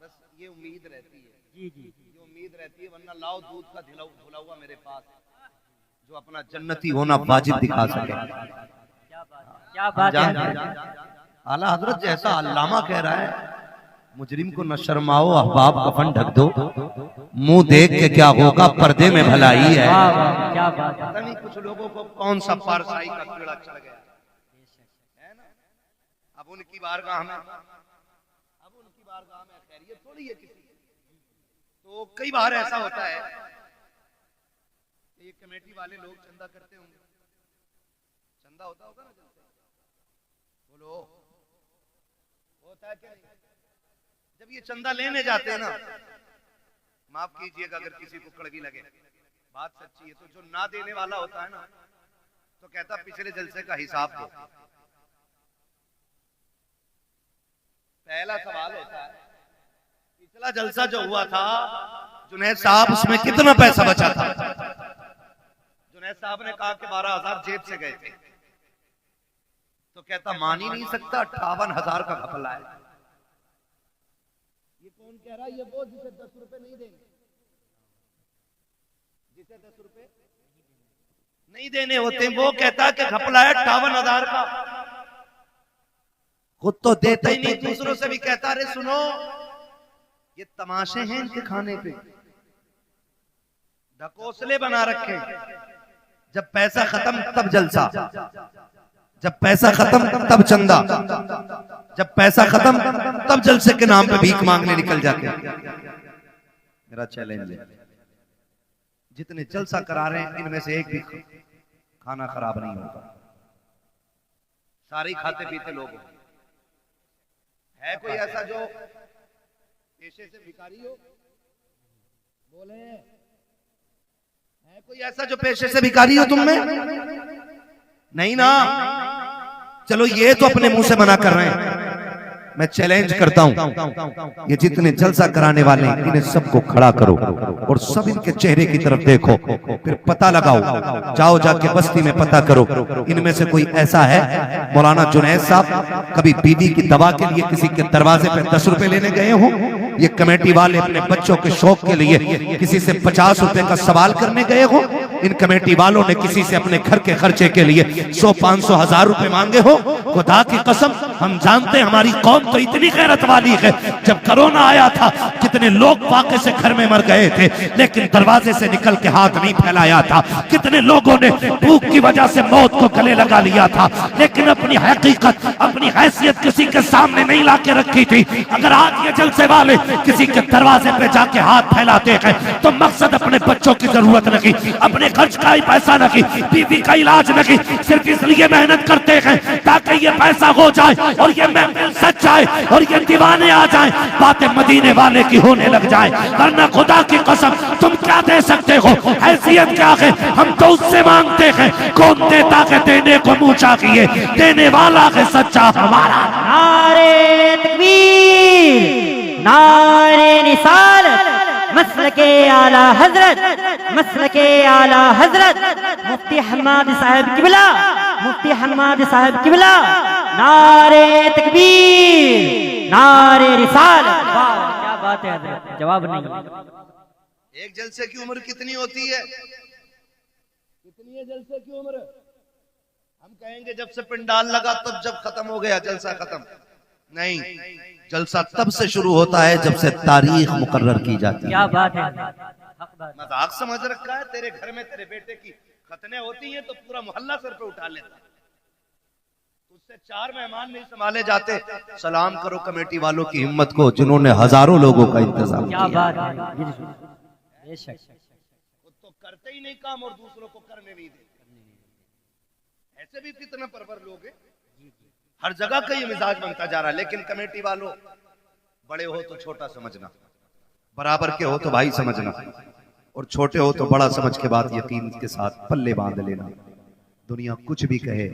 बस ये उम्मीद रहती है, जी जी, ये उम्मीद रहती है, वरना लाओ दूध का धुला हुआ मेरे पास, जो अपना जन्नती होना वाजिब दिखा सके। क्या बात है। आला हजरत जैसा अल्लामा कह रहा है, मुजरिम को न शर्माओ, अहबाब कफन ढक दो, मुंह देख के क्या होगा, पर्दे में भलाई है। वाह वाह क्या बात है। पता नहीं कुछ लोगों को कौन सा पारसाई का कीड़ा चढ़ गया है ना। अब उनकी बारगाह में खैरियत थोड़ी है किसी की। तो कई बार ऐसा होता है कि ये कमेटी वाले लोग चंदा करते होंगे, चंदा होता होगा ना, बोलो होता है क्या नहीं? जब ये चंदा लेने जाते हैं ना, माफ कीजिएगा अगर किसी को कड़वी लगे, बात सच्ची है, तो जो ना देने वाला होता है ना, तो कहता पिछले जलसे का हिसाब दो। पहला सवाल होता है, पिछला जलसा जो हुआ था जुनैद साहब, उसमें कितना पैसा बचा था? जुनैद साहब ने कहा कि 12,000 जेब से गए थे। तो कहता मान ही नहीं सकता, 58,000 का घपला है। ये कौन कह रहा है? ये वो जिसे 10 रुपए नहीं देंगे, जिसे 10 रुपए नहीं देने होते, वो कहता कि घपला है 58,000 का। खुद तो देता ही नहीं, दूसरों से भी कहता अरे सुनो ये तमाशे हैं इनके खाने पे, ढकोसले बना रखे। जब पैसा खत्म तब जलसा, जब पैसा खत्म तब चंदा, जब पैसा खत्म तब जलसे के नाम पे भीख मांगने निकल जाते हैं। मेरा चैलेंज है, जितने जलसा करा रहे हैं इनमें से एक भी खाना खराब नहीं होगा, सारे खाते पीते लोग। है कोई ऐसा जो पेशे से भिखारी हो? बोले है कोई ऐसा जो पेशे से भिखारी हो तुम में? नहीं ना। चलो ये तो अपने मुंह से मना कर रहे हैं, मैं चैलेंज करता हूं, ये जितने जलसा कराने वाले हैं इन्हें सबको खड़ा करो और सब इनके चेहरे की तरफ देखो, फिर पता लगाओ, जाओ जाके बस्ती में पता करो इनमें से कोई ऐसा है। मौलाना जुनैद साहब कभी बीवी की दवा के लिए किसी के दरवाजे पे 10 रुपए लेने गए हो? ये कमेटी वाले अपने बच्चों के शौक के लिए किसी से 50 रुपए का सवाल करने गए हो? इन कमेटी वालों ने किसी से अपने घर के खर्चे के लिए 100, 500, 1000 रुपए मांगे हो? खुदा की कसम हम जानते हैं हमारी कौम तो इतनी गैरत वाली है। जब कोरोना आया था कितने लोग वाकई से घर में मर गए थे, लेकिन दरवाजे से निकल के हाथ नहीं फैलाया था। कितने लोगों ने भूख की वजह से मौत को गले लगा लिया था, लेकिन अपनी हकीकत, अपनी हैसियत किसी के सामने नहीं ला के रखी थी। अगर आज ये जलसे वाले किसी के दरवाजे पे जाके हाथ फैलाते हैं तो मकसद अपने बच्चों की जरूरत नहीं, अपने खर्च का ही पैसा नहीं, बीवी का इलाज नहीं, सिर्फ इसलिए मेहनत करते हैं ताकि ये पैसा हो जाए और ये महफिल सच जाए और ये दीवाने आ जाए, बातें मदीने वाले की होने लग जाए। वरना खुदा की कसम तुम क्या दे सकते हो? हैसियत क्या है? हम तो उससे मांगते हैं, कौन देता है देने को मुंह चाहिए, देने वाला है सच्चा हमारा। नारे तकबीर, नारे रिसालत, मसलके आला हजरत, मसलके आला हजरत मुफ्ती हम्माद साहब किबला, मुफ्ती हम्माद साहब किबला। नारे तकबीर, नारे रिसालत। वाह क्या बात है हजरत, जवाब नहीं। एक जलसे की उम्र कितनी होती है? कितनी है जलसे की उम्र? हम कहेंगे जब से पंडाल लगा तब जब खत्म हो गया जलसा खत्म। नहीं, जलसा तब से शुरू होता है जब से तारीख मुकर्रर की जाती है। क्या बात है, मजाक समझ रखा है? तेरे घर में तेरे बेटे की खतने होती हैं तो पूरा मोहल्ला सर पे उठा लेता है, उससे 4 मेहमान नहीं संभाले जाते। सलाम करो कमेटी वालों की हिम्मत को जिन्होंने हजारों लोगों का इंतजाम किया। क्या बात है, बेशक। वो तो करते ही नहीं काम और दूसरों को करने नहीं देते। ऐसे भी कितने परवर लोग हैं, हर जगह का ये मिजाज बनता जा रहा है। लेकिन कमेटी वालों, बड़े हो तो छोटा समझना, बराबर के हो तो भाई समझना, और छोटे हो तो बड़ा समझ के बाद यकीन के साथ पल्ले बांध लेना। दुनिया कुछ भी कहे,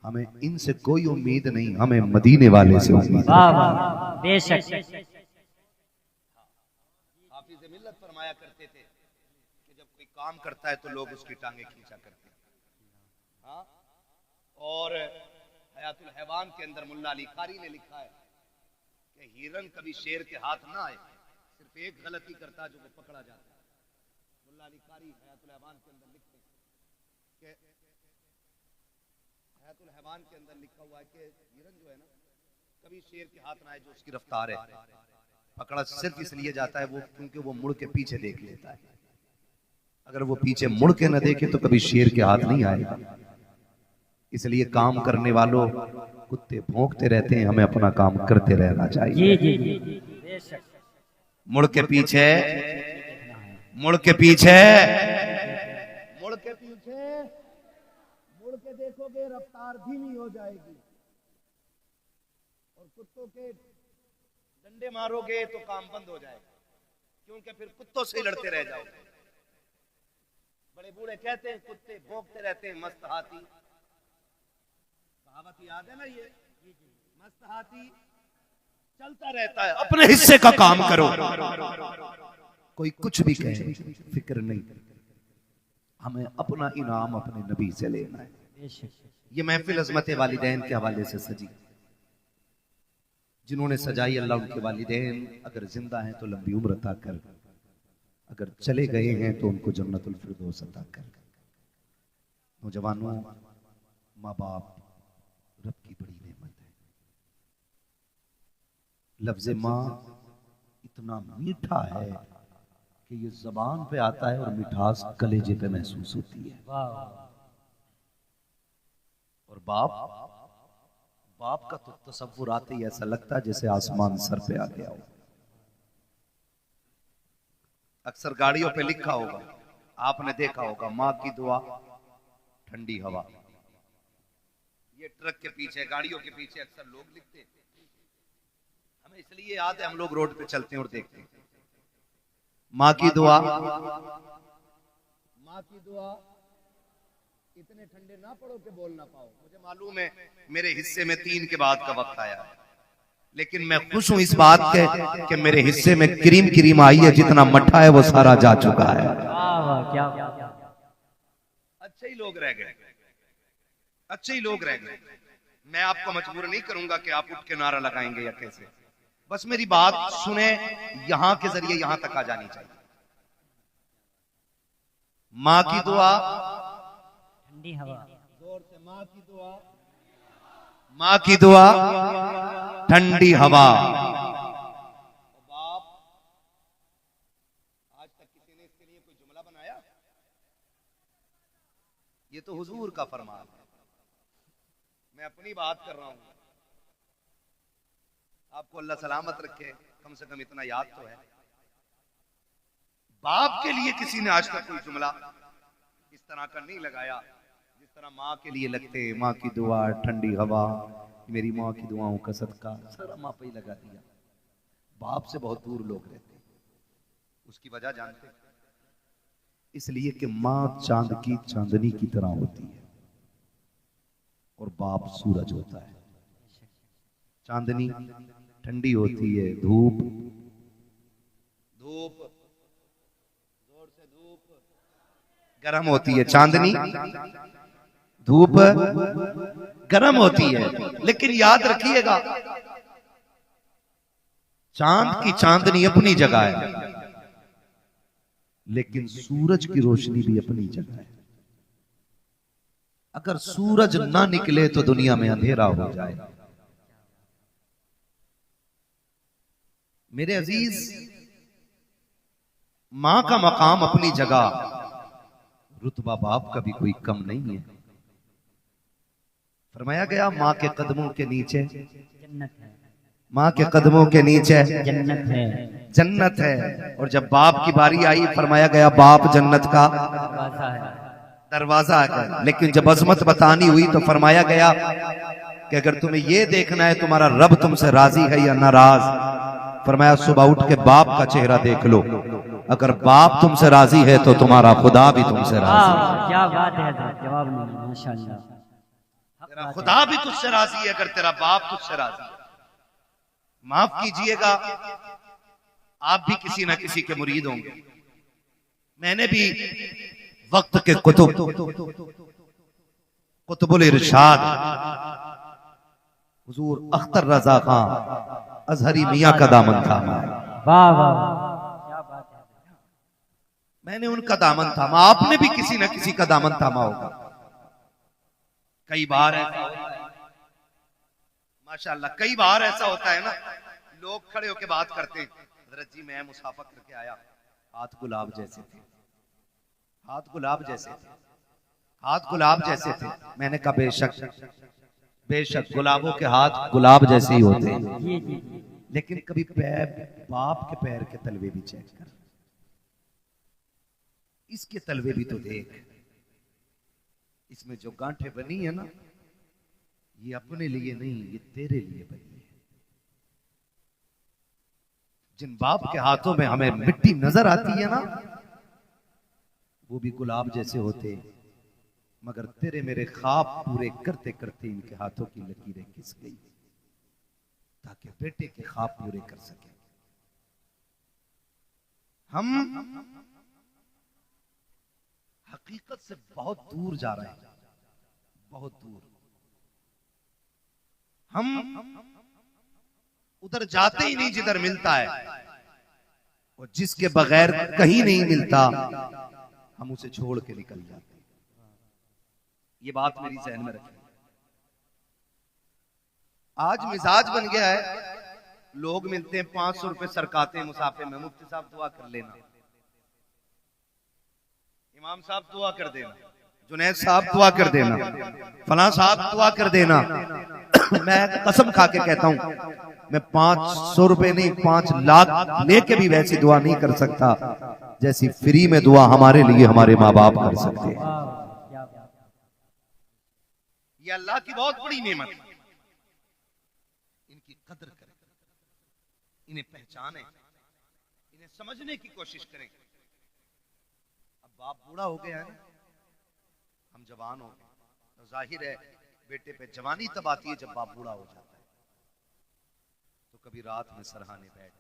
हमें इनसे कोई उम्मीद नहीं, हमें मदीने वाले से उम्मीद। वाह वाह बेशक। हाफिज़ मिल्लत फरमाया करते थे कि जब कोई काम करता है तो लोग उसकी टांगे खींचा करते हैं। हाँ? और हयातुल हैवान के अंदर मुल्ला अली कारी ने लिखा है कि हिरन कभी शेर के हाथ ना आए, सिर्फ एक गलती करता है जो वो पकड़ा जाता है। मुल्ला अली कारी हयातुल हैवान के अंदर लिखते हैं कि हयातुल हैवान के अंदर लिखा हुआ है कि हिरन जो है ना कभी शेर के हाथ ना आए जो उसकी रफ्तार है, पकड़ा सिर्फ इसलिए जाता है वो क्योंकि वो मुड़ के पीछे देख लेता है। अगर वो पीछे मुड़ के न देखे तो कभी शेर के हाथ नहीं आएगा। इसलिए काम करने वालों, कुत्ते भौंकते रहते हैं, हमें अपना काम करते रहना चाहिए। जी जी जी बेशक। मुड़ के पीछे, मुड़ के पीछे, मुड़ के पीछे, मुड़ के देखोगे रफ्तार धीमी हो जाएगी, और कुत्तों के डंडे मारोगे तो काम बंद हो जाएगा, क्योंकि फिर कुत्तों से लड़ते रह जाओगे। बड़े बूढ़े कहते हैं कुत्ते भौंकते रहते हैं, मस्त हाथी, कहावत याद है ना ये, मस्त हाथी चलता रहता है, अपने हिस्से का काम करो। कोई कुछ भी कहे फिक्र नहीं, हमें अपना इनाम अपने नबी से लेना है। ये महफिल अज़मत वालिदैन के हवाले से सजी, जिन्होंने सजाई अल्लाह उनके वालिदैन अगर जिंदा हैं तो लंबी उम्र अता कर, अगर चले गए हैं तो उनको जन्नतुल फिरदौस अता कर। नौजवानों, माँ बाप रब की बड़ी नेमत है। लफ्ज़ माँ इतना मीठा है कि ये जबान पे आता है और मिठास कलेजे पे महसूस होती है। और बाप, बाप का तो तसव्वुर आते ही ऐसा लगता है जैसे आसमान सर पे आ गया हो। अक्सर गाड़ियों पे लिखा होगा, आपने देखा होगा, माँ की दुआ ठंडी हवा। ये ट्रक के पीछे, गाड़ियों के पीछे अक्सर लोग लिखते हैं। हमें इसलिए याद है, हम लोग रोड पे चलते हैं और देखते हैं, माँ की दुआ, माँ की दुआ इतने ठंडे ना पड़ो कि बोल ना पाओ। मुझे मालूम है मेरे हिस्से में 3 के बाद का वक्त आया है, लेकिन मैं खुश हूं इस बात के कि मेरे हिस्से में क्रीम क्रीम आई है, जितना मट्ठा है वो सारा जा चुका है। क्या अच्छे ही लोग रह गए, अच्छे ही लोग रह गए। मैं आपको मजबूर नहीं करूंगा कि आप उठ के नारा लगाएंगे या कैसे, बस मेरी बात सुने, यहां के जरिए यहां तक आ जानी चाहिए। माँ की दुआ ठंडी हवा, जोर से माँ की दुआ, माँ की दुआ ठंडी हवा। बाप, आज तक किसी ने इसके लिए कोई जुमला बनाया? ये तो हुजूर का फरमान है, मैं अपनी बात कर रहा हूं। आपको अल्लाह सलामत रखे, कम से कम इतना याद तो है। बाप के लिए किसी ने आज तक कोई जुमला इस तरह का नहीं लगाया जिस तरह माँ के लिए लगते। माँ की दुआ, ठंडी हवा, मेरी माँ की दुआओं का सदका, सारा माँ पे ही लगा दिया। बाप से बहुत दूर लोग रहते हैं। उसकी वजह जानते, इसलिए कि माँ चांद की चांदनी की तरह होती है और बाप सूरज होता है। चांदनी ठंडी होती है, धूप, धूप जोर से धूप गर्म होती है। चांदनी धूप गर्म होती है, लेकिन याद रखिएगा चांद की चांदनी अपनी जगह है, लेकिन सूरज की रोशनी भी अपनी जगह है। अगर सूरज ना निकले तो दुनिया में अंधेरा हो जाए। मेरे अजीज, मां का मकाम अपनी जगह, रुतबा बाप का भी कोई कम नहीं है। फरमाया गया मां के कदमों के नीचे जन्नत है, मां के कदमों के नीचे जन्नत है, जन्नत है। और जब बाप की बारी आई, फरमाया गया बाप जन्नत का दरवाजा है। दरवाजा है। लेकिन जब अजमत बतानी हुई तो फरमाया गया कि अगर तुम्हें यह देखना है तुम्हारा रब तुमसे राजी है या नाराज, फरमाया सुबह उठ के बाप का चेहरा देख लो। अगर बाप तुमसे राजी है तो तुम्हारा खुदा भी तुमसे राजी है। क्या बात है, जवाब नहीं, माशाअल्लाह। तेरा खुदा भी तुझसे राजी है अगर तेरा बाप तुझसे राजी है। माफ कीजिएगा, आप भी किसी ना किसी के मुरीद होंगे। मैंने भी वक्त के कुतुबुल इरशाद हुजूर अख्तर रजा खान अजहरी मियां का दामन थामा है। वाह वाह, क्या बात है। मैंने उनका दामन थामा, आपने भी किसी ना किसी का दामन थामा होगा। कई बार ऐसा होता है, माशाअल्लाह, कई बार ऐसा होता है ना, लोग खड़े होकर बात करते हैं, हजरत जी मैं मुसाफा करके आया, हाथ गुलाब जैसे थे, हाथ गुलाब जैसे थे, हाथ गुलाब जैसे थे। मैंने कहा बेशक बेशक गुलाबों के हाथ गुलाब जैसे ही होते हैं, जी जी लेकिन कभी पैर, बाप के पैर के तलवे भी चेक कर, इसके तलवे भी तो देख, इसमें जो गांठें बनी है ना, ये अपने लिए नहीं, ये तेरे लिए बनी है। जिन बाप के हाथों में हमें मिट्टी नजर आती है ना, वो भी गुलाब जैसे होते, मगर तेरे मेरे ख्वाब पूरे करते करते इनके हाथों की लकीरें घिस गई, ताकि बेटे के ख्वाब पूरे कर सके। हम हकीकत से बहुत दूर जा रहे हैं, बहुत दूर। हम उधर जाते ही नहीं जिधर मिलता है, और जिसके बगैर कहीं नहीं मिलता हम उसे छोड़ के निकल जाते हैं। ये बात मेरी जहन में रखें। आज मिजाज बन गया है, लोग मिलते हैं 500 रुपए सरकाते हैं मुसाफे में, मुफ्ती साहब दुआ कर लेना, इमाम साहब दुआ कर देना, जुनैद साहब दुआ कर देना, फलां साहब दुआ कर देना। मैं कसम खा के कहता हूं, मैं 500 रुपए नहीं 5 लाख लेके भी वैसी दुआ नहीं कर सकता जैसी फ्री में दुआ हमारे लिए हमारे माँ बाप कर सकते हैं। ये अल्लाह की बहुत बड़ी नेमत है, इनकी कदर करें, इन्हें पहचानें, इन्हें समझने की कोशिश करें। अब बाप बूढ़ा हो गया है, हम जवान हो गए, तो जाहिर है बेटे पे जवानी तब आती है जब बाप बूढ़ा हो जाता है। तो कभी रात में सरहाने बैठ,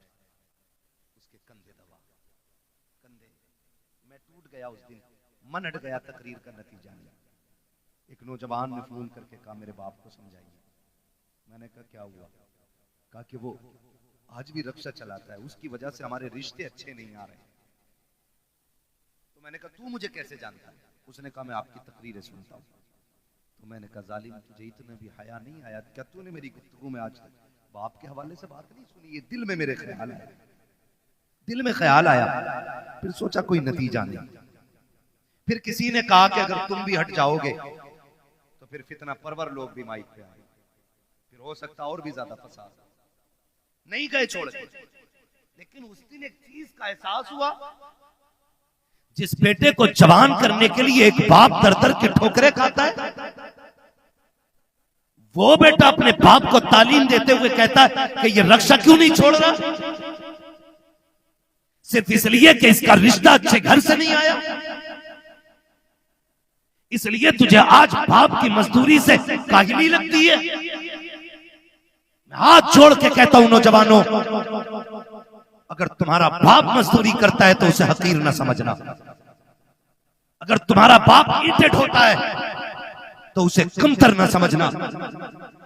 उसके कंधे दबा, कंधे। मैं टूट गया उस दिन, मन हट गया तकरीर का नतीजा नहीं। एक नौजवान ने फोन करके कहा मेरे बाप को समझाइए। मैंने कहा क्या हुआ? कहा कि वो आज भी रक्षा चलाता है, उसकी वजह से हमारे रिश्ते अच्छे नहीं आ रहे। तो मैंने कहा तू मुझे कैसे जानता है? उसने कहा मैं आपकी तकरीरें सुनता हूँ। तो मैंने कहा जालिम तुझे इतना भी हया नहीं आया क्या? तूने मेरी गुफ्तगू में आज तक बाप के हवाले से बात नहीं सुनी? ये दिल में मेरे ख्याल आया, दिल में ख्याल आया, फिर सोचा कोई नतीजा नहीं। फिर किसी ने कहा कि अगर तुम भी हट जाओगे तो फिर फितना परवर लोग भी माइक पे आए, फिर हो सकता और भी ज्यादा फसाद। नहीं गए छोड़ के, लेकिन उस दिन एक चीज का एहसास हुआ, जिस बेटे को जवान करने के लिए एक बाप दर दर के ठोकरे खाता है, वो बेटा अपने बाप को तालीम देते हुए कहता है कि ये रक्षा क्यों नहीं छोड़ रहा? सिर्फ इसलिए कि इसका रिश्ता अच्छे घर से नहीं आया, इसलिए तुझे आज बाप की मजदूरी से काहिली लगती है। मैं हाथ जोड़ के कहता हूं नौजवानों, अगर तुम्हारा बाप मजदूरी करता है तो उसे हकीर न समझना। अगर तुम्हारा बाप ईंटें ढोता है तो उसे कमतर न समझना।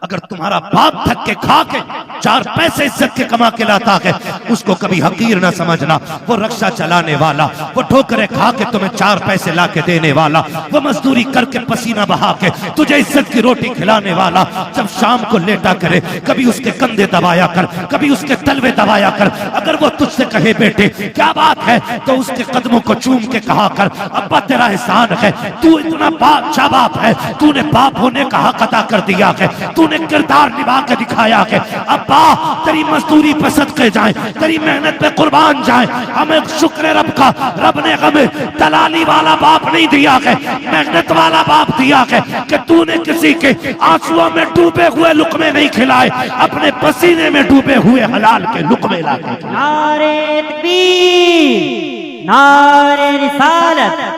अगर तुम्हारा बाप थक के खा के 4 पैसे इज्जत के कमा के लाता है, उसको कभी हकीर न समझना। वो रक्षा चलाने वाला, वो ठोकरे खा के तुम्हें 4 पैसे ला के देने वाला, वो मजदूरी करके पसीना बहा के तुझे इज्जत की रोटी खिलाने वाला, जब शाम को लेटा करे कभी उसके कंधे दबाया कर, कभी उसके तलवे दबाया कर। अगर वो तुझसे कहे बेटे क्या बात है, तो उसके कदमों को चूम के कहा कर अब्बा तेरा एहसान है, तू इतना बादशाह बाप है, तूने बाप होने का हक अदा कर दिया है, तूने किरदार निभा के दिखाया है। अब्बा तेरी मजदूरी पे सदके जाए, तेरी मेहनत पे कुर्बान जाए। हमें शुक्र है रब का, रब ने हमें दलाली वाला बाप नहीं दिया है, मेहनत वाला बाप दिया है कि तूने किसी के आंसुओं में डूबे हुए लुकमे नहीं खिलाए, अपने पसीने में डूबे हुए हलाल के लुकमे ला के। नारे तकबीर, नारे रिसालत,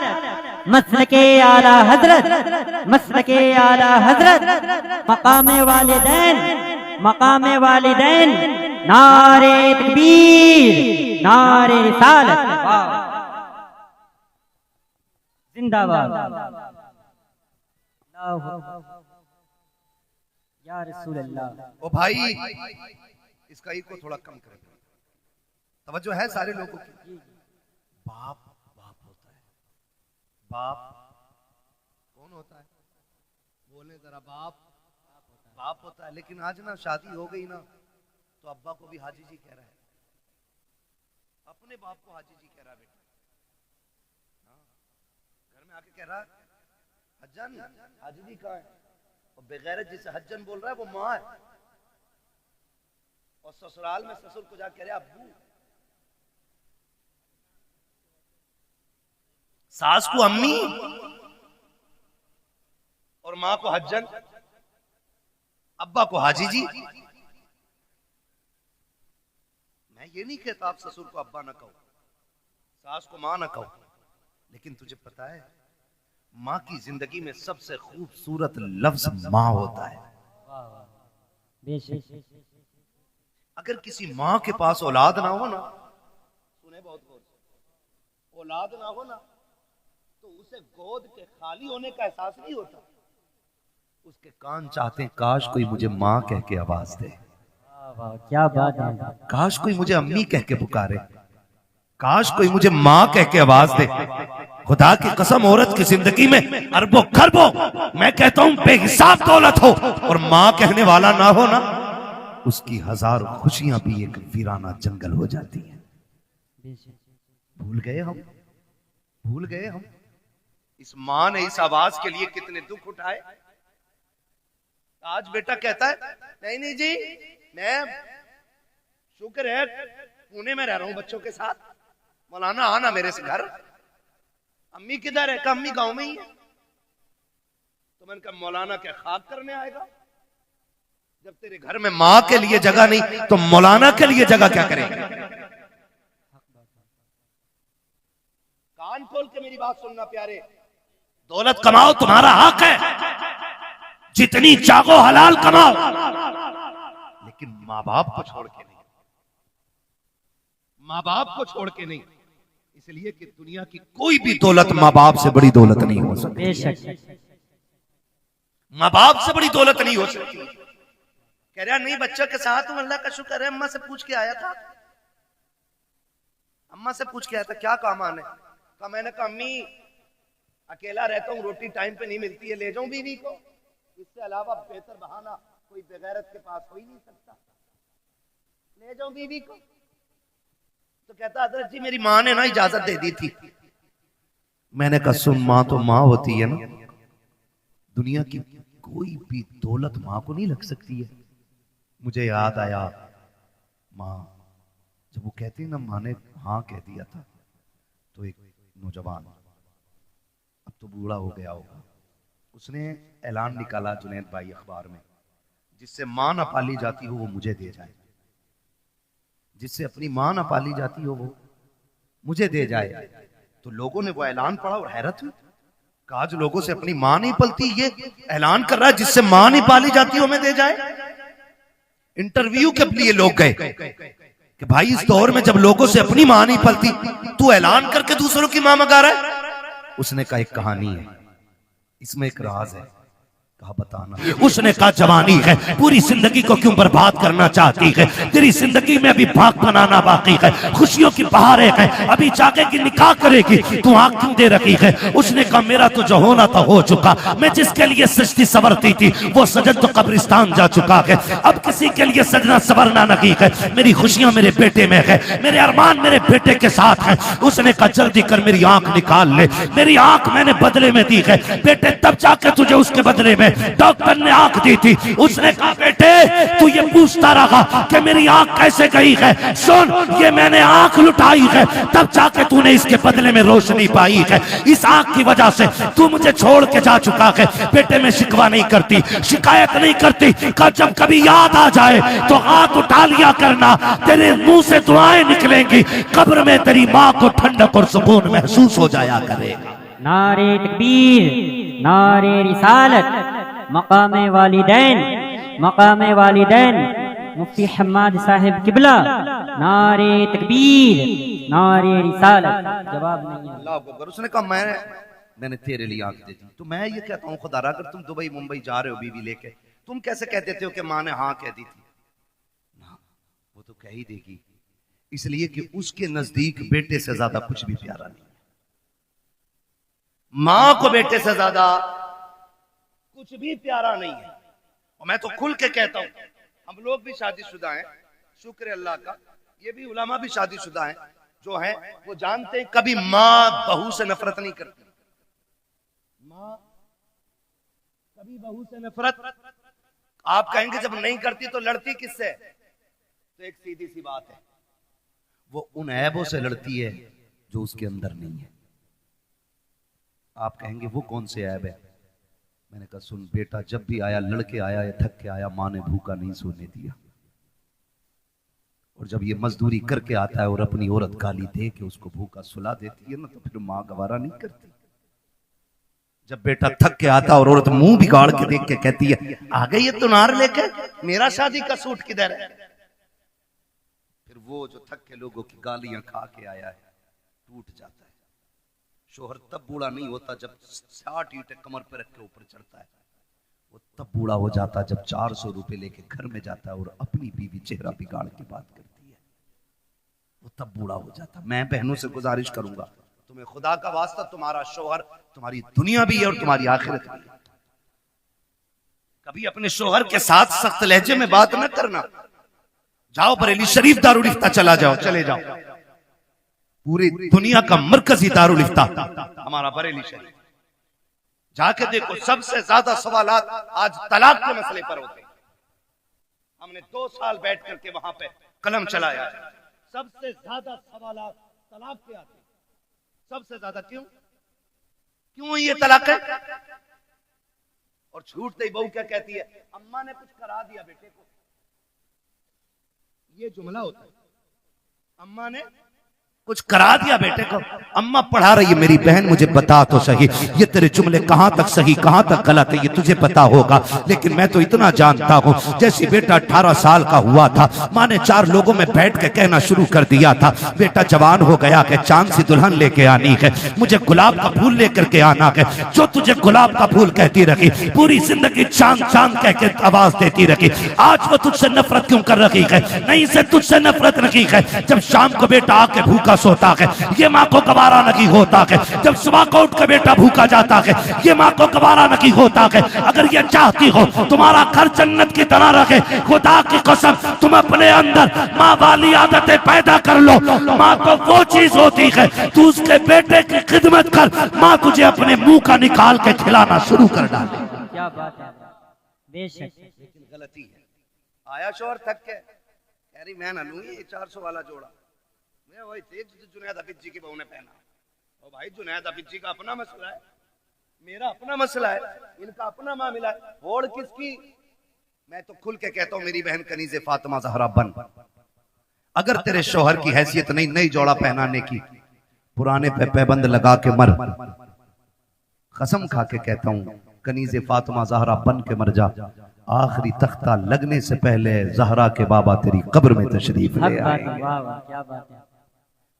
मसलके आला हजरत, मसलके आला हजरत, मकामे वालिदैन, मकामे वालिदैन, नारे तकबीर, नारे रिसालत, जिंदाबाद। या रसूल अल्लाह। ओ भाई इसका ई को थोड़ा कम करें, तवज्जो है सारे लोगों की। बाप बाप होता है, बाप कौन होता है? बोले जरा। बाप बाप होता है, लेकिन आज ना शादी हो गई ना तो अब्बा को भी हाजी जी कह रहा है। अपने बाप को हाजी जी कह रहा बेटा, घर में आके कह रहा हज्जन, हाजी जी कहाँ है? और बेगैरत जिसे हज्जन बोल रहा है वो माँ है, और ससुराल में ससुर को जाके कह रहे अब्बू। सास को अम्मी और माँ को हज्जन, अब्बा को हाजी जी। मैं ये नहीं कहता आप ससुर को अब्बा ना कहो, सास को माँ ना कहो, लेकिन तुझे पता है माँ की जिंदगी में सबसे खूबसूरत लफ्ज माँ होता है। अगर किसी माँ के पास औलाद ना हो ना, सुने बहुत गौर से, औलाद ना हो ना तो उसे गोद के खाली होने का एहसास नहीं होता। उसके कान चाहते हैं काश कोई मुझे माँ कह के आवाज दे, क्या बात है, काश कोई मुझे अम्मी कह के पुकारे, काश कोई मुझे माँ कह के आवाज दे। खुदा की कसम, औरत की जिंदगी में अरबों खरबों, मैं कहता हूं बेहिसाब दौलत हो और माँ कहने वाला ना हो ना, उसकी हजारों खुशियां भी एक वीराना जंगल हो जाती है। भूल गए हम, भूल गए हम इस माँ ने इस आवाज के लिए कितने दुख उठाए। आज बेटा कहता है नहीं नहीं जी, मैं शुक्र है पुणे में रह रहा हूं बच्चों के साथ, मौलाना आना मेरे से घर। अम्मी किधर है? अम्मी गांव में ही है। तो मैंने कहा मौलाना क्या खाक करने आएगा? जब तेरे घर में माँ के लिए जगह नहीं तो मौलाना के लिए जगह क्या करेगा? कान खोल के मेरी बात सुनना प्यारे, दौलत कमाओ तुम्हारा हक है, जितनी चाहो हलाल कमाओ, लेकिन माँ बाप को छोड़ के नहीं, माँ बाप को छोड़ के नहीं। इसलिए कि दुनिया की कोई भी दौलत माँ बाप से बड़ी दौलत नहीं हो सकती, माँ बाप से बड़ी दौलत नहीं हो सकती। कह रहा नहीं बच्चों के साथ हूं, अल्लाह का शुक्र है, अम्मा से पूछ के आया था, अम्मा से पूछ के आया था क्या काम आने का। मैंने कहा अम्मी अकेला रहता हूँ, रोटी टाइम पे नहीं मिलती है, ले जाऊं बीवी को, इससे अलावा बेहतर बहाना कोई बेगैरत के पास हो ही नहीं सकता, ले जाऊं बीवी को। तो कहता हजरत जी मेरी माँ ने ना इजाजत दे दी थी। मैंने कहा सुन, माँ तो माँ होती है ना, दुनिया की कोई भी दौलत माँ को नहीं लग सकती है। मुझे याद आया माँ, जब वो कहती ना माँ ने हाँ कह दिया था, तो एक नौजवान, अब तो बूढ़ा हो गया होगा, उसने ऐलान निकाला जुनैद भाई अखबार में, जिससे माँ ना पाली जाती हो वो मुझे दे जाए, जिससे अपनी माँ ना पाली जाती हो वो मुझे दे जाए। तो लोगों ने वो ऐलान पढ़ा और हैरत हुई, कहा जो लोगों से अपनी माँ नहीं पलती, ये ऐलान कर रहा है जिससे माँ नहीं पाली जाती हो हमें दे जाए। इंटरव्यू के लिए लोग गए कि भाई इस दौर में जब लोगों से अपनी माँ नहीं पलती, तू ऐलान करके दूसरों की माँ मंगा रहा है। उसने कहा एक कहानी है, इसमें एक राज है। कहा बताना। उसने कहा जवानी है, पूरी जिंदगी को क्यों बर्बाद करना चाहती है, तेरी जिंदगी में अभी भाग बनाना बाकी है, खुशियों की बहारें है, अभी जागेगी निकाह करेगी, तू आंख क्यों दे रखी है। उसने कहा मेरा तो जो होना था हो चुका, मैं जिसके लिए सजती सवरती थी वो सजन तो कब्रिस्तान जा चुका है, अब किसी के लिए सजना सवरना नहीं है, मेरी खुशियां मेरे बेटे में है, मेरे अरमान मेरे बेटे के साथ है। उसने कहा जल्दी कर मेरी आंख निकाल ले, मेरी आंख मैंने बदले में दी है बेटे, तब जाके तुझे उसके बदले में डॉक्टर ने आंख दी थी। उसने कहा बेटे तू ये पूछता रहा कि मेरी आंख कैसे गई है, सुन ये मैंने आंख लुटाई है, तब जाके तूने इसके बदले में रोशनी पाई है, इस आंख की वजह से तू मुझे छोड़ के जा चुका है। बेटे मैं शिकवा नहीं करती, शिकायत नहीं करती, का जब कभी याद आ जाए तो हाथ उठा लिया करना, तेरे मुंह से दुआएं निकलेंगी, कब्र में तेरी माँ को ठंडक और सुकून महसूस हो जाया करेगा। नारे तकबीर, नारे रिसालत, मकामे वालिदैन, मकामे वालिदैन, मुफ्ती हम्माद साहिब किबला, नारे तकबीर, नारे रिसालत। जवाब नहीं है। अल्लाह अकबर। उसने कहा मैंने तेरे लिए आंख दे दी। तो मैं ये कहता हूँ खुदा अगर तुम दुबई मुंबई जा रहे हो बीवी लेके, तुम कैसे कह देते हो कि माँ ने हाँ कह दी थी ना, वो तो कह ही देगी, इसलिए कि उसके नजदीक बेटे से ज्यादा कुछ भी प्यारा नहीं है। माँ को बेटे से ज्यादा कुछ भी प्यारा नहीं है। और मैं तो खुल के कहता हूं, हम लोग भी शादीशुदा हैं, शुक्र है अल्लाह का, ये भी उलमा भी शादीशुदा हैं, जो हैं वो जानते हैं कभी माँ बहू से नफरत नहीं करती। माँ कभी बहू से नफरत, आप कहेंगे जब नहीं करती तो लड़ती किससे? तो एक सीधी सी बात है, वो उन ऐबों से लड़ती है जो उसके अंदर नहीं है। आप कहेंगे वो कौन से ऐब है? मैंने कहा सुन बेटा, जब भी आया लड़के आया या थक के आया, माँ ने भूखा नहीं सोने दिया। और जब ये मजदूरी करके आता है और अपनी औरत गाली दे के उसको भूखा सुला देती है ना, तो फिर माँ गवारा नहीं करती। जब बेटा थक के आता और औरत मुंह बिगाड़ के देख के कहती है आ गई ये तुनार लेके, मेरा शादी का सूट किधर है? फिर वो जो थक के लोगों की गालियां खा के आया है टूट जाता है। शोहर तब बूढ़ा नहीं होता जब 60 ईंटें कमर पे रख के ऊपर चढ़ता है, वो तब बूढ़ा हो जाता जब 400 रुपए लेके घर में जाता है और अपनी बीवी चेहरा बिगाड़ के बात करती है, वो तब बूढ़ा हो जाता। मैं बहनों से गुजारिश करूंगा, तुम्हें खुदा का वास्ता, तुम्हारा शोहर तुम्हारी दुनिया भी है और तुम्हारी आखिरत भी है। कभी अपने शोहर के साथ सख्त लहजे में बात न करना। जाओ बरेली शरीफ दारुल इफ्ता चला जाओ, चले जाओ, पूरी दुनिया का मरकजी दारुल इफ्ता हमारा बरेली शरीफ, जाके देखो सबसे ज्यादा सवालात आज तलाक के मसले पर होते हैं। हमने 2 साल बैठ करके वहां पे कलम चलाया, सबसे ज्यादा सवालात तलाक के आते हैं। सबसे ज्यादा क्यों ये तलाक है? और छूटते ही बहू क्या कहती है, अम्मा ने कुछ करा दिया बेटे को। ये जुमला होता है, अम्मा ने कुछ करा दिया बेटे को। अम्मा पढ़ा रही है, मेरी बहन मुझे बता तो सही, ये तेरे जुमले कहां तक सही कहां तक गलत है ये तुझे पता होगा, लेकिन मैं तो इतना जानता हूं, जैसे बेटा 18 साल का हुआ था, माँ ने 4 लोगों में बैठ के कहना शुरू कर दिया था, बेटा जवान हो गया कि चांद सी दुल्हन लेके आनी है, मुझे गुलाब का फूल लेकर के आना है। जो तुझे गुलाब का फूल कहती रखी, पूरी जिंदगी चांद चांद कह के आवाज देती रखी, आज वो तुझसे नफरत क्यों कर रखी है? नहीं से तुझसे नफरत रखी है। जब शाम को बेटा आके भूखा सोता है, ये माँ को गवारा नहीं होता है। जब सुबह को उठ के बेटा भूखा जाता है, ये माँ को गवारा नहीं होता है। अगर ये चाहती हो तुम्हारा घर जन्नत की तरह रखे, खुदा की कसम तुम अपने अंदर माँ वाली आदतें पैदा कर लो। माँ तो वो चीज होती है, तू उसके बेटे की खिदमत कर, माँ तुझे अपने मुंह का निकाल के खिलाना शुरू कर डाले। क्या बात है, बेशक। लेकिन गलती है, आया शोहर थक के कह रही मैं ना लूंगी ये 400 वाला जोड़ा, मैं वही थे जो जुनैद हफीज जी की बहू ने पहना। और भाई जुनैद हफीज जी का अपना मसला है, मेरा अपना मसला है, इनका अपना मामला है, होड़ किसकी? मैं तो खुल के कहता हूं मेरी बहन कनीज़े फातिमा ज़हरा बन, अगर तेरे शोहर की हैसियत नहीं नई जोड़ा पहनाने की, पुराने पे पैबंद लगा के मर। कसम खा के कहता हूं कनीज़े फातिमा ज़हरा बन के मर जा, आखिरी तख्ता लगने से पहले ज़हरा के बाबा तेरी कब्र में तशरीफ ले आए। क्या बात है।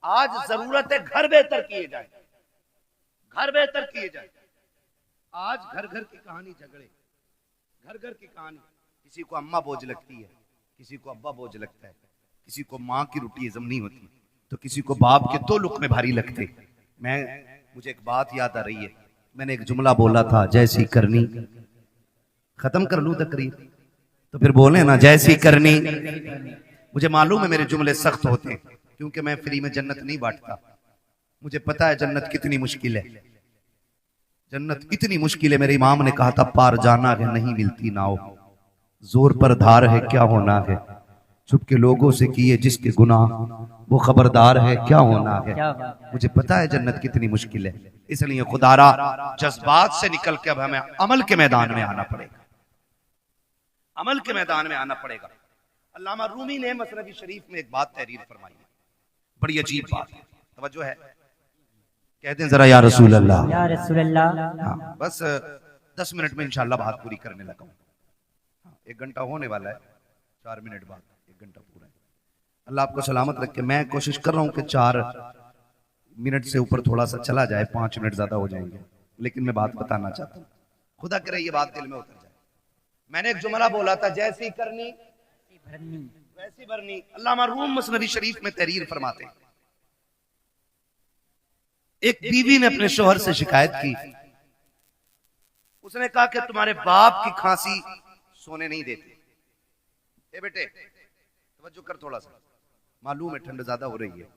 आज जरूरत है घर बेहतर किए जाए, घर बेहतर किए जाए। आज घर घर की कहानी झगड़े, घर घर की कहानी, किसी को अम्मा बोझ लगती है, किसी को अब्बा बोझ लगता है, किसी को माँ की रोटी हजम नहीं होती, तो किसी को बाप के 2 लुक़मे भारी लगते। मुझे एक बात याद आ रही है, मैंने एक जुमला बोला था, जैसी करनी, खत्म कर लूं तकरीर तो फिर बोले ना जैसी करनी। मुझे मालूम है मेरे जुमले सख्त होते हैं, क्योंकि मैं फ्री में जन्नत नहीं बांटता। मुझे पता है जन्नत कितनी मुश्किल है, जन्नत इतनी मुश्किल है। मेरे इमाम ने कहा था पार जाना है नहीं मिलती नाव, जोर पर धार है क्या होना है, छुप के लोगों से किए जिसके गुनाह वो खबरदार है क्या होना है। मुझे पता है जन्नत कितनी मुश्किल है, इसलिए खुदारा जज्बात से निकल के अब हमें अमल के मैदान में आना पड़ेगा, अमल के मैदान में आना पड़ेगा। अल्लामा रूमी ने मसनवी शरीफ में एक बात तहरीर फरमाई है, बड़ी अजीब बात है, तवज्जो है, कहते हैं जरा या रसूल अल्लाह, या रसूल अल्लाह। हाँ, बस 10 मिनट में इंशाल्लाह बात पूरी करने लगा हूँ। 1 घंटा होने वाला है, 4 मिनट बाद 1 घंटा पूरा है। अल्लाह आपको सलामत रखे। मैं कोशिश कर रहा हूँ कि 4 मिनट से ऊपर थोड़ा सा चला जाए, 5 मिनट ज्यादा हो जाएंगे, लेकिन मैं बात बताना चाहता हूँ, खुदा करे ये बात दिल में उतर जाए। मैंने एक जुमला बोला था, जैसी करनी वैसी भरनी। अल्लामा रूम मसनवी शरीफ में तहरीर फरमाते, एक बीवी ने अपने शोहर से शिकायत की, उसने कहा कि तुम्हारे बाप की खांसी सोने नहीं देती। ए बेटे तवज्जो कर थोड़ा सा, मालूम है ठंड ज्यादा हो रही है,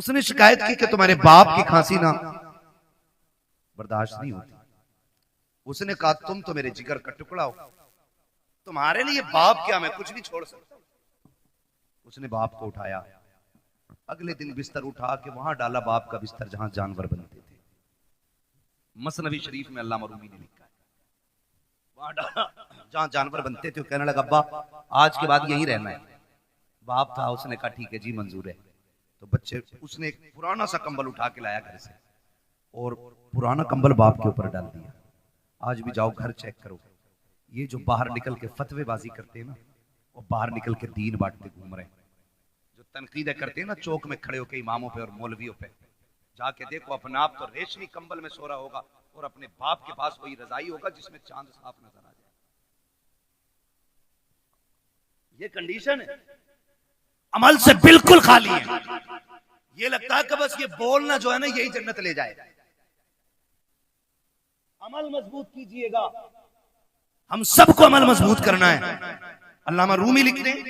उसने शिकायत की कि तुम्हारे बाप की खांसी ना बर्दाश्त नहीं होती। उसने कहा तुम तो मेरे जिगर का टुकड़ा हो, तुम्हारे लिए बाप क्या, मैं कुछ भी छोड़ सकता हूं। उसने बाप को उठाया, अगले दिन बिस्तर उठा के वहां डाला, बाप का बिस्तर जहां जानवर बनते थे। मसनवी शरीफ में अल्लामा रूमी ने लिखा है, वहां डाला जहां जानवर बनते थे। कहने लगा अब्बा आज के बाद यहीं रहना है। बाप था, उसने कहा ठीक है जी मंजूर है। तो बच्चे, उसने एक पुराना सा कंबल उठा के लाया घर से और पुराना कंबल बाप के ऊपर डाल दिया। आज भी जाओ घर चेक करो, ये जो बाहर निकल के फतवेबाजी करते हैं ना, वो बाहर निकल के दीन बांटते घूम रहे हैं। जो तनकीदें करते हैं ना चौक में खड़े होकर इमामों पे और मौलवियों पे, जाके देखो अपना आप तो रेशमी कंबल में सो रहा होगा और अपने बाप के पास वही रजाई होगा जिसमें चांद साफ नजर आ जाए। ये कंडीशन है, अमल से बिल्कुल खाली है। ये लगता है कि बस ये बोलना जो है ना यही जन्नत ले जाए। अमल मजबूत कीजिएगा, हम सबको अमल मजबूत करना है। अल्लामा रूमी लिखते हैं,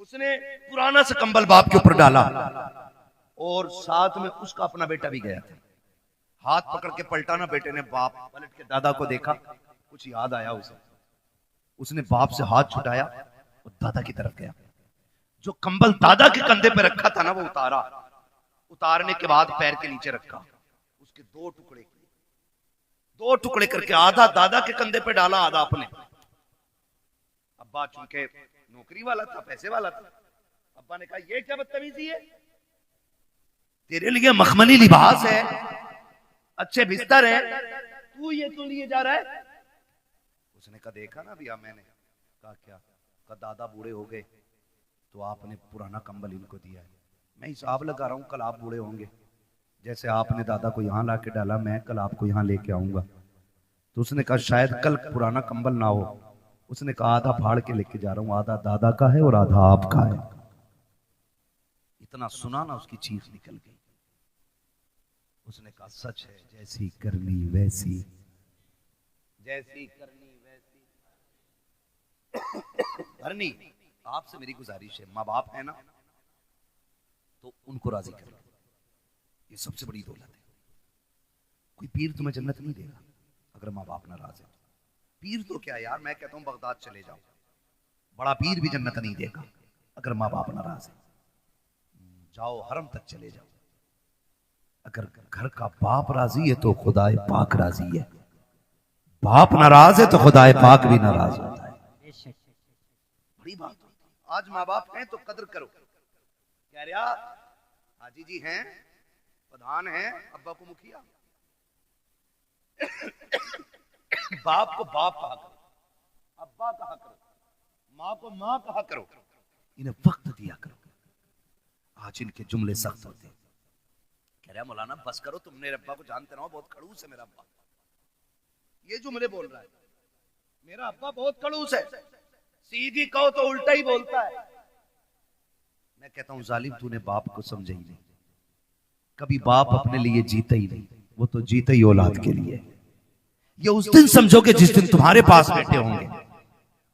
उसने पुराना सा कंबल बाप के ऊपर डाला और साथ में उसका अपना बेटा भी गया था। हाथ पकड़ के पलटाना, बेटे ने बाप पलट के दादा को देखा, कुछ याद आया उसे। उसने बाप से हाथ छुटाया और दादा की तरफ गया। जो कंबल दादा के कंधे पे रखा था ना वो उतारा, उतारने के बाद पैर के नीचे रखा, उसके दो टुकड़े किए, दो टुकड़े करके आधा दादा के कंधे पे डाला, आधा अपने। अब्बा चूंकि नौकरी वाला था, पैसे वाला था, अब्बा ने कहा ये क्या बदतमीजी है, तेरे लिए मखमली लिबास है, अच्छे बिस्तर है, तू ये क्यों लिए जा रहा है। उसने कहा देखा ना भैया, मैंने कहा क्या, कहा दादा बूढ़े हो गए तो आपने पुराना कंबल इनको दिया है, मैं हिसाब लगा रहा हूं कल आप बूढ़े होंगे, जैसे आपने दादा को यहां लाके डाला मैं कल आपको यहां लेके आऊंगा। तो उसने कहा शायद कल पुराना कंबल ना हो। उसने कहा आधा फाड़ के लेके जा रहा हूं, आधा दादा का है और आधा आपका है। इतना सुना ना उसकी चीख निकल गई। उसने कहा सच है, जैसी करनी वैसी, जैसी करनी वैसी भरनी। आपसे मेरी गुजारिश है, माँ बाप है ना तो उनको राजी कर लो, ये सबसे बड़ी दौलत है। कोई पीर तुम्हें जन्नत नहीं देगा अगर माँ बाप नाराज है। पीर तो क्या यार, मैं कहता हूं बगदाद चले जाओ, बड़ा पीर भी जन्नत नहीं देगा अगर माँ बाप नाराज है। जाओ हरम तक चले जाओ, अगर घर का बाप राजी है तो खुदाए पाक राजी है, बाप नाराज है तो खुदाए पाक भी नाराज होता है। बड़ी बात, आज माँ बाप हैं तो कदर करो। कह रहा हाजी जी हैं, प्रधान हैं, अब्बा को मुखिया, बाप को बाप कहा करो, अब्बा कहा करो, माँ को माँ कहा करो, इन्हें वक्त दिया करो। आज इनके जुमले सख्त होते हैं। कह रहा मौलाना बस करो, तुमने अब्बा को जानते रहो, बहुत खड़ूस है मेरा अब्बा। ये जुमले बोल रहा है, मेरा अब्बा बहुत खड़ूस है, सीधी कहो तो उल्टा ही बोलता है। मैं कहता हूं जालिम तूने बाप को समझा ही नहीं, कभी बाप अपने लिए जीता ही नहीं, वो तो जीता ही औलाद के लिए। ये उस दिन समझोगे जिस दिन तुम्हारे पास बैठे होंगे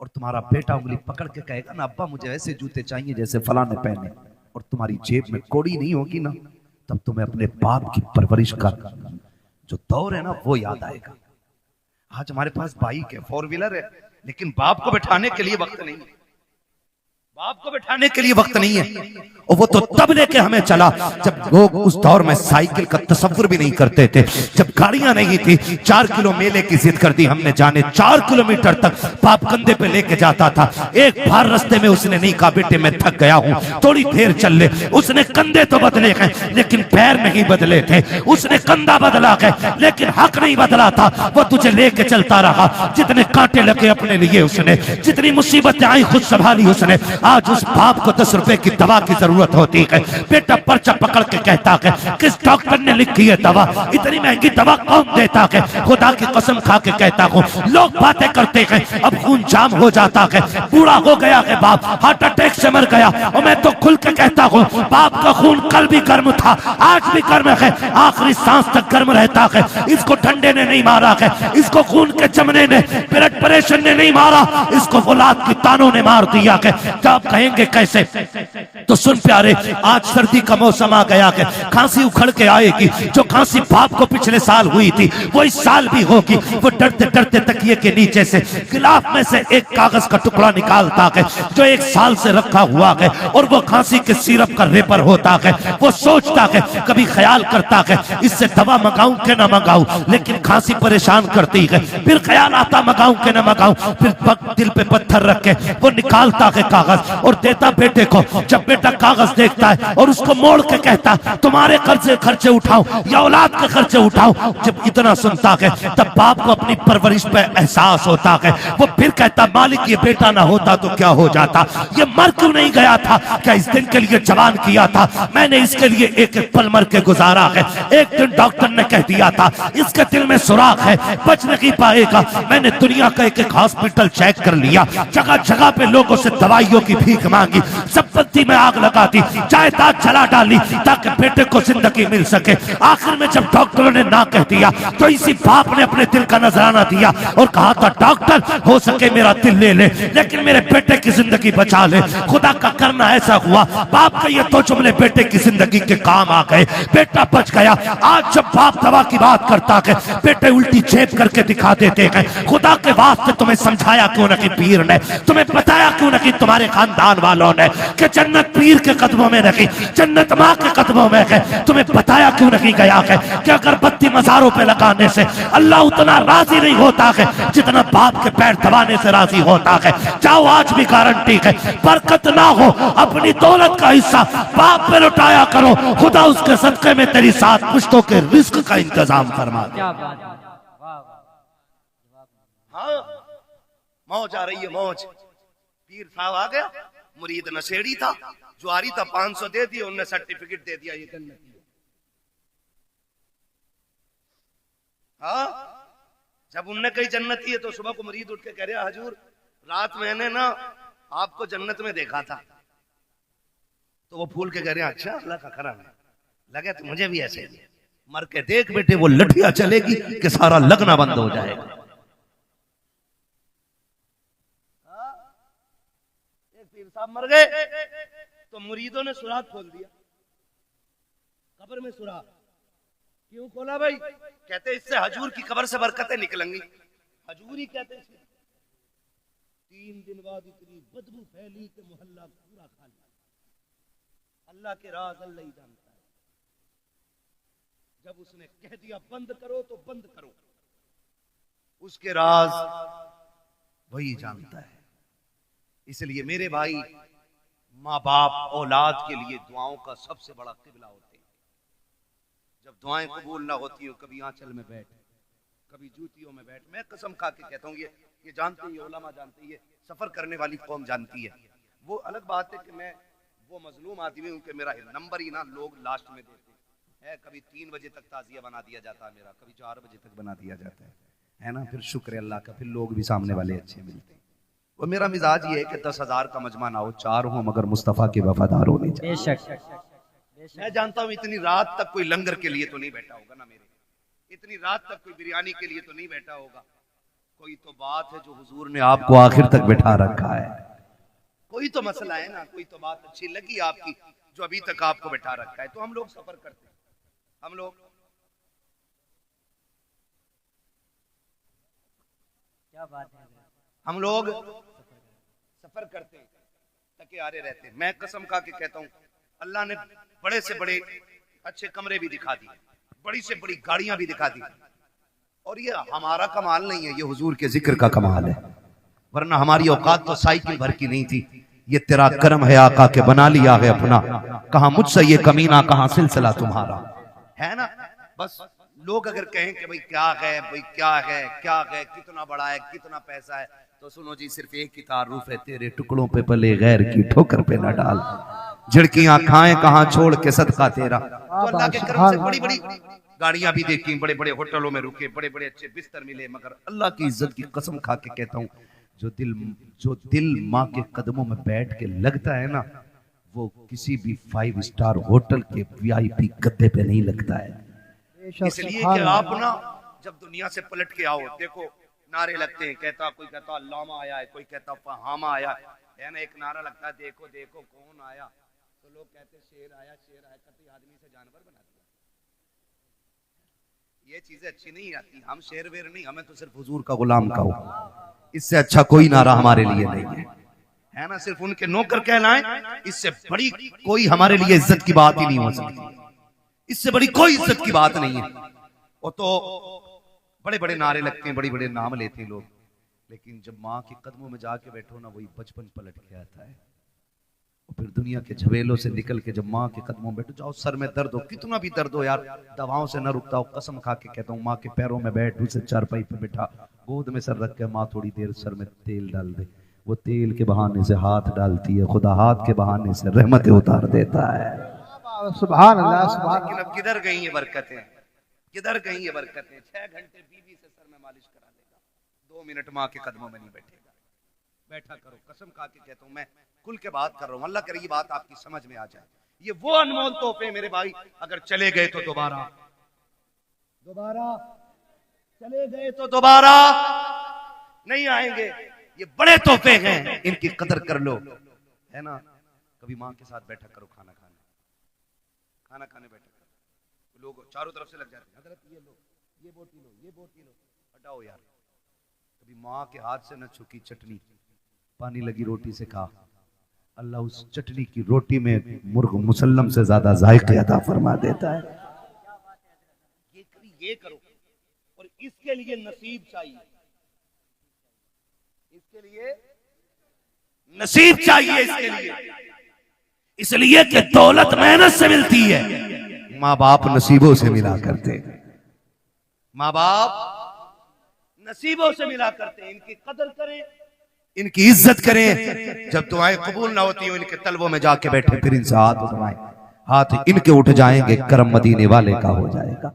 और तुम्हारा बेटा उंगली पकड़ के कहेगा ना अब्बा मुझे ऐसे जूते चाहिए जैसे फला ने पहने, और तुम्हारी जेब में कौड़ी नहीं होगी ना, तब तुम्हें अपने बाप की परवरिश का जो दौर है ना वो याद आएगा। आज हमारे पास बाइक है, 4 व्हीलर है, लेकिन बाप को बैठाने के लिए वक्त नहीं है, बाप को बैठाने के लिए वक्त नहीं है। और वो तो तब लेके हमें चला जब लोग उस दौर में साइकिल का तसव्वुर भी नहीं करते थे, जब गाड़ियां नहीं थी। 4 किलो मेले की जिद कर दी हमने, जाने 4 किलोमीटर तक बाप कंधे पे लेके जाता था। एक बार रास्ते में उसने नहीं कहा बेटे मैं थक गया हूं थोड़ी देर चल ले, उसने कंधे तो बदले गए लेकिन पैर नहीं बदले थे। उसने कंधा बदला गए लेकिन हक नहीं बदला था, वो तुझे लेके चलता रहा। जितने कांटे लगे अपने लिए उसने, जितनी मुसीबतें आई खुद संभाली उसने। आज उस बाप को 10 रुपए की दवा की जरूरत होती है, बेटा पर्चा पकड़ के कहता है किस डॉक्टर ने लिखी है दवा, इतनी महंगी दवा कौन देता है। खुदा की कसम खा के कहता हूँ लोग बातें करते हैं, अब खून जाम हो जाता है, बूढ़ा हो गया है बाप, हार्ट अटैक से मर गया। और मैं तो खुल के कहता हूँ बाप का खून कल भी गर्म था, आज भी गर्म है, आखिरी सांस तक गर्म रहता है। इसको ठंडे ने नहीं मारा है, इसको खून के जमने ने, ब्लड प्रेशर ने नहीं मारा, इसको औलाद की तानों ने मार दिया है। जब कहेंगे कैसे तो सुन प्यारे, आज सर्दी का मौसम आ गया है, खांसी उखड़ के आएगी। जो खांसी बाप को पिछले साल हुई थी वो इस साल भी होगी। वो डरते डरते तकिए के नीचे से गिलाफ में से एक कागज का टुकड़ा निकालता है जो 1 साल से रखा हुआ है, और वो खांसी के सिरप का रेपर होता है। वो सोचता है, कभी ख्याल करता है इससे दवा मंगाऊं कि ना मंगाऊं, लेकिन खांसी परेशान करती है। फिर ख्याल आता मंगाऊं कि ना मंगाऊं, फिर दिल पे पत्थर रख के वो निकालता है कागज और देता बेटे को। जब बेटा कागज देखता है और उसको मोड़ के कहता तुम्हारे खर्चे उठाओ या औलाद के खर्चे उठाओ, जब इतना सुनता है तब बाप को अपनी परवरिश पे एहसास होता है। वो फिर कहता मालिक ये बेटा ना होता तो क्या हो जाता, ये मर क्यों नहीं गया था, क्या इस दिन के लिए जवान किया था मैंने, इसके लिए एक एक पल मर के गुजारा है। एक दिन डॉक्टर ने कह दिया था इसके दिल में सुराख है, बच नहीं पाएगा। मैंने दुनिया का एक एक हॉस्पिटल चेक कर लिया, जगह जगह पे लोगों से दवाइयों की भीख मांगी, संपत्ति में आग लगा दी, जायदाद जला डाली ताकि बेटे को जिंदगी मिल सके। आखिर में जब डॉक्टरों ने ना कह दिया तो इसी बाप ने अपने दिल का नजराना दिया और कहा था डॉक्टर हो सके मेरा दिल ले ले लेकिन मेरे बेटे की जिंदगी बचा ले। खुदा का करना ऐसा हुआ, बाप के ये 2 जुमले बेटे की जिंदगी के काम आ गए, बेटा बच गया। आज जब बाप दवा की बात करता है बेटे उल्टी छेद करके दिखा देते हैं। खुदा के वास्ते तुम्हें समझाया क्यों न कि पीर ने, तुम्हें बताया क्यों न कि तुम्हारे खानदान वालों ने कि जन्नत पीर के कदमों में नहीं, जन्नत माँ के कदमों में है। तुम्हें बताया क्यों नहीं गया है कि अगरबत्ती मज़ारों पे लगाने से अल्लाह उतना राजी नहीं होता है जितना बाप के पैर दबाने से राजी होता है। जाओ आज भी गारंटी है, बरकत ना हो अपनी दौलत का हिस्सा बाप पे लुटाया करो, खुदा उसके सदके में तेरी 7 पुश्तों के रिस्क का इंतजाम फरमा दे। क्या बात है, वाह वाह। हाँ मौज आ रही है, मौज। पीर साहब आ गया, मुरीद नशेड़ी था, जुआरी था, 500 दे दिए, उन्होंने सर्टिफिकेट दे दिया ये जन्नती है। हाँ जब उनने कही जन्नती है तो सुबह को मुरीद उठ के कह रहा हजूर रात मैंने ना आपको जन्नत में देखा था। तो वो फूल के कह रहे हैं अच्छा अल्लाह का करम है, लगे तो मुझे भी ऐसे ही। मर के देख बेटे वो लठिया चलेगी कि सारा लगना बंद हो जाएगा। एक पीर साहब मर गए तो मुरीदों ने सुराख खोल दिया, कब्र में सुराख। क्यों खोला भाई? कहते इससे हजूर की कब्र से बरकतें निकलेंगी। हजूर ही कहते 3 दिन बाद इतनी बदबू फैली कि मोहल्ला पूरा खाली। अल्लाह के राज अल्लाह ही जानता है। जब उसने कह दिया बंद करो तो बंद करो, उसके राज वही जानता है। इसलिए मेरे भाई, माँ बाप औलाद के लिए दुआओं का सबसे बड़ा किबला होते हैं। जब दुआएं कबूल ना होती हो, कभी आंचल में बैठ, कभी जूतियों में बैठ। मैं कसम खा के कहता हूँ, ये जानते ही, उलमा जानते ही, सफर करने वाली कौम जानती है। वो अलग बात है कि मैं वो मजलूम आदमी हूँ कि मेरा नंबर ही ना लोग लास्ट में देते हैं। कभी 3 बजे तक ताजिया बना दिया जाता है मेरा, कभी 4 बजे तक बना दिया जाता है ना। फिर शुक्र अल्लाह का, फिर लोग भी सामने वाले अच्छे मिलते हैं। और मेरा मिजाज ये है कि 10,000 का मजमा ना हो, 4 हो मगर मुस्तफ़ा के वफादार होने चाहिए। बेशक। मैं जानता हूँ इतनी रात तक कोई लंगर के लिए तो नहीं बैठा होगा ना मेरे, इतनी रात तक कोई बिरयानी के लिए तो नहीं बैठा होगा। कोई तो बात है जो हुजूर ने आपको आखिर तक बैठा रखा है। कोई तो मसला है ना, कोई तो बात अच्छी लगी आपकी जो अभी तक आपको बैठा रखा है। तो हम लोग सफर करते हैं, हम लोग क्या बात है, हम लोग सफर करते हैं, थके हारे रहते हैं। मैं कसम खा के कहता हूँ, अल्लाह ने बड़े से बड़े अच्छे कमरे भी दिखा दिए, बड़ी से बड़ी गाड़ियां भी दिखा दी। और ये हमारा कमाल नहीं है, ये हुजूर के जिक्र का कमाल है। वरना हमारी औकात तो साइकिल भर की नहीं थी। ये तेरा करम है आका के बना लिया है अपना, कहां मुझसे ये कमीना, कहां सिलसिला तुम्हारा, है ना। बस लोग अगर कहें कि भाई क्या है, भाई क्या है, क्या है, कितना बड़ा है, कितना पैसा है, तो सुनो जी, सिर्फ एक ही तारुफ है, तेरे टुकड़ों पे पले गैर की ठोकर पे न डाल, झिड़कियां खाएं कहां छोड़ के सदका तेरा। तो अल्लाह के करम से बड़ी बड़ी गाड़ियां भी देखी, बड़े बड़े होटलों में रुके, बड़े बड़े अच्छे बिस्तर मिले। मगर अल्लाह की इज्जत की कसम खा के कहता हूँ, जो दिल माँ के कदमों में बैठ के लगता है ना, वो किसी भी 5 स्टार होटल के VIP गद्दे पे नहीं लगता है। इसलिए कि आप ना जब दुनिया से पलट के आओ, देखो नारे लगते हैं, कोई कहता अल्लामा आया है, कोई कहता फहामा आया है ना। एक नारा लगता है देखो देखो कौन आया, तो लोग कहते शेर आया कतई आदमी से जानवर बना दिया। ये चीजें अच्छी नहीं आती। हम शेर वेर नहीं, हमें तो सिर्फ हुजूर का गुलाम कहो, इससे अच्छा कोई नारा हमारे लिए नहीं है ना। सिर्फ उनके नौकर कहलाएं, इससे बड़ी कोई हमारे लिए इज्जत की बात ही नहीं हो सकती। इससे बड़ी कोई इज्जत की बात नहीं है। वो तो बड़े बड़े नारे लगते हैं, बड़े बड़े नाम लेते हैं लोग, लेकिन जब माँ के कदमों में जाके बैठो ना, वही बचपन पलट के आता है। और फिर दुनिया के झवेलों से निकल के जब माँ के कदमों में बैठो, जाओ सर में दर्द हो, कितना भी दर्द हो यार, दवाओं से न रुकता हो, कसम खा के कहता हूँ, माँ के पैरों में बैठ, उसे चारपाई पे बैठा, गोद में सर रख के माँ थोड़ी देर सर में तेल डाल दे, वो तेल के बहाने से हाथ डालती है, खुदा हाथ के बहाने से रहमतें उतार देता है। सुभान अल्लाह, सुभान। लेकिन अब किधर गई ये बरकतें, किधर गई ये बरकतें। 6 घंटे बीवी से सर में मालिश करा देगा, 2 मिनट माँ के कदमों में नहीं बैठेगा। बैठा करो, कसम खा के कहता हूँ, मैं खुल के बात कर रहा हूँ, अल्लाह करे ये बात आपकी समझ में आ जाए। ये वो अनमोल तोहफे मेरे भाई, अगर चले गए तो दोबारा चले गए तो दोबारा नहीं आएंगे। ये बड़े तोहफे हैं, इनकी कदर कर लो, है ना। कभी माँ के साथ बैठा करो, खाना खाने बैठा करो, लोग चारों तरफ से लग जाते हैं, हजरत ये लो, ये बोटी लो, ये बोटी लो, हटाओ यार। कभी माँ के हाथ से न छुकी चटनी, पानी लगी रोटी से खा, अल्लाह उस चटनी की रोटी में मुर्ग मुसल्लम से ज्यादा जायके अता फरमा देता है। ये करो, और इसके लिए नसीब चाहिए, इसके लिए नसीब चाहिए, इसके लिए, इसलिए कि दौलत मेहनत से मिलती है, माँ बाप नसीबों से मिला करते, माँ बाप नसीबों से मिला करते। इनकी कदर करें, इनकी इज्जत करें। जब दुआएं कबूल ना होती हो, इनके तलबों में जाके बैठे, फिर इनसे हाथ उठवाएं, हाथ इनके उठ जाएंगे, करम मदीने वाले का हो जाएगा।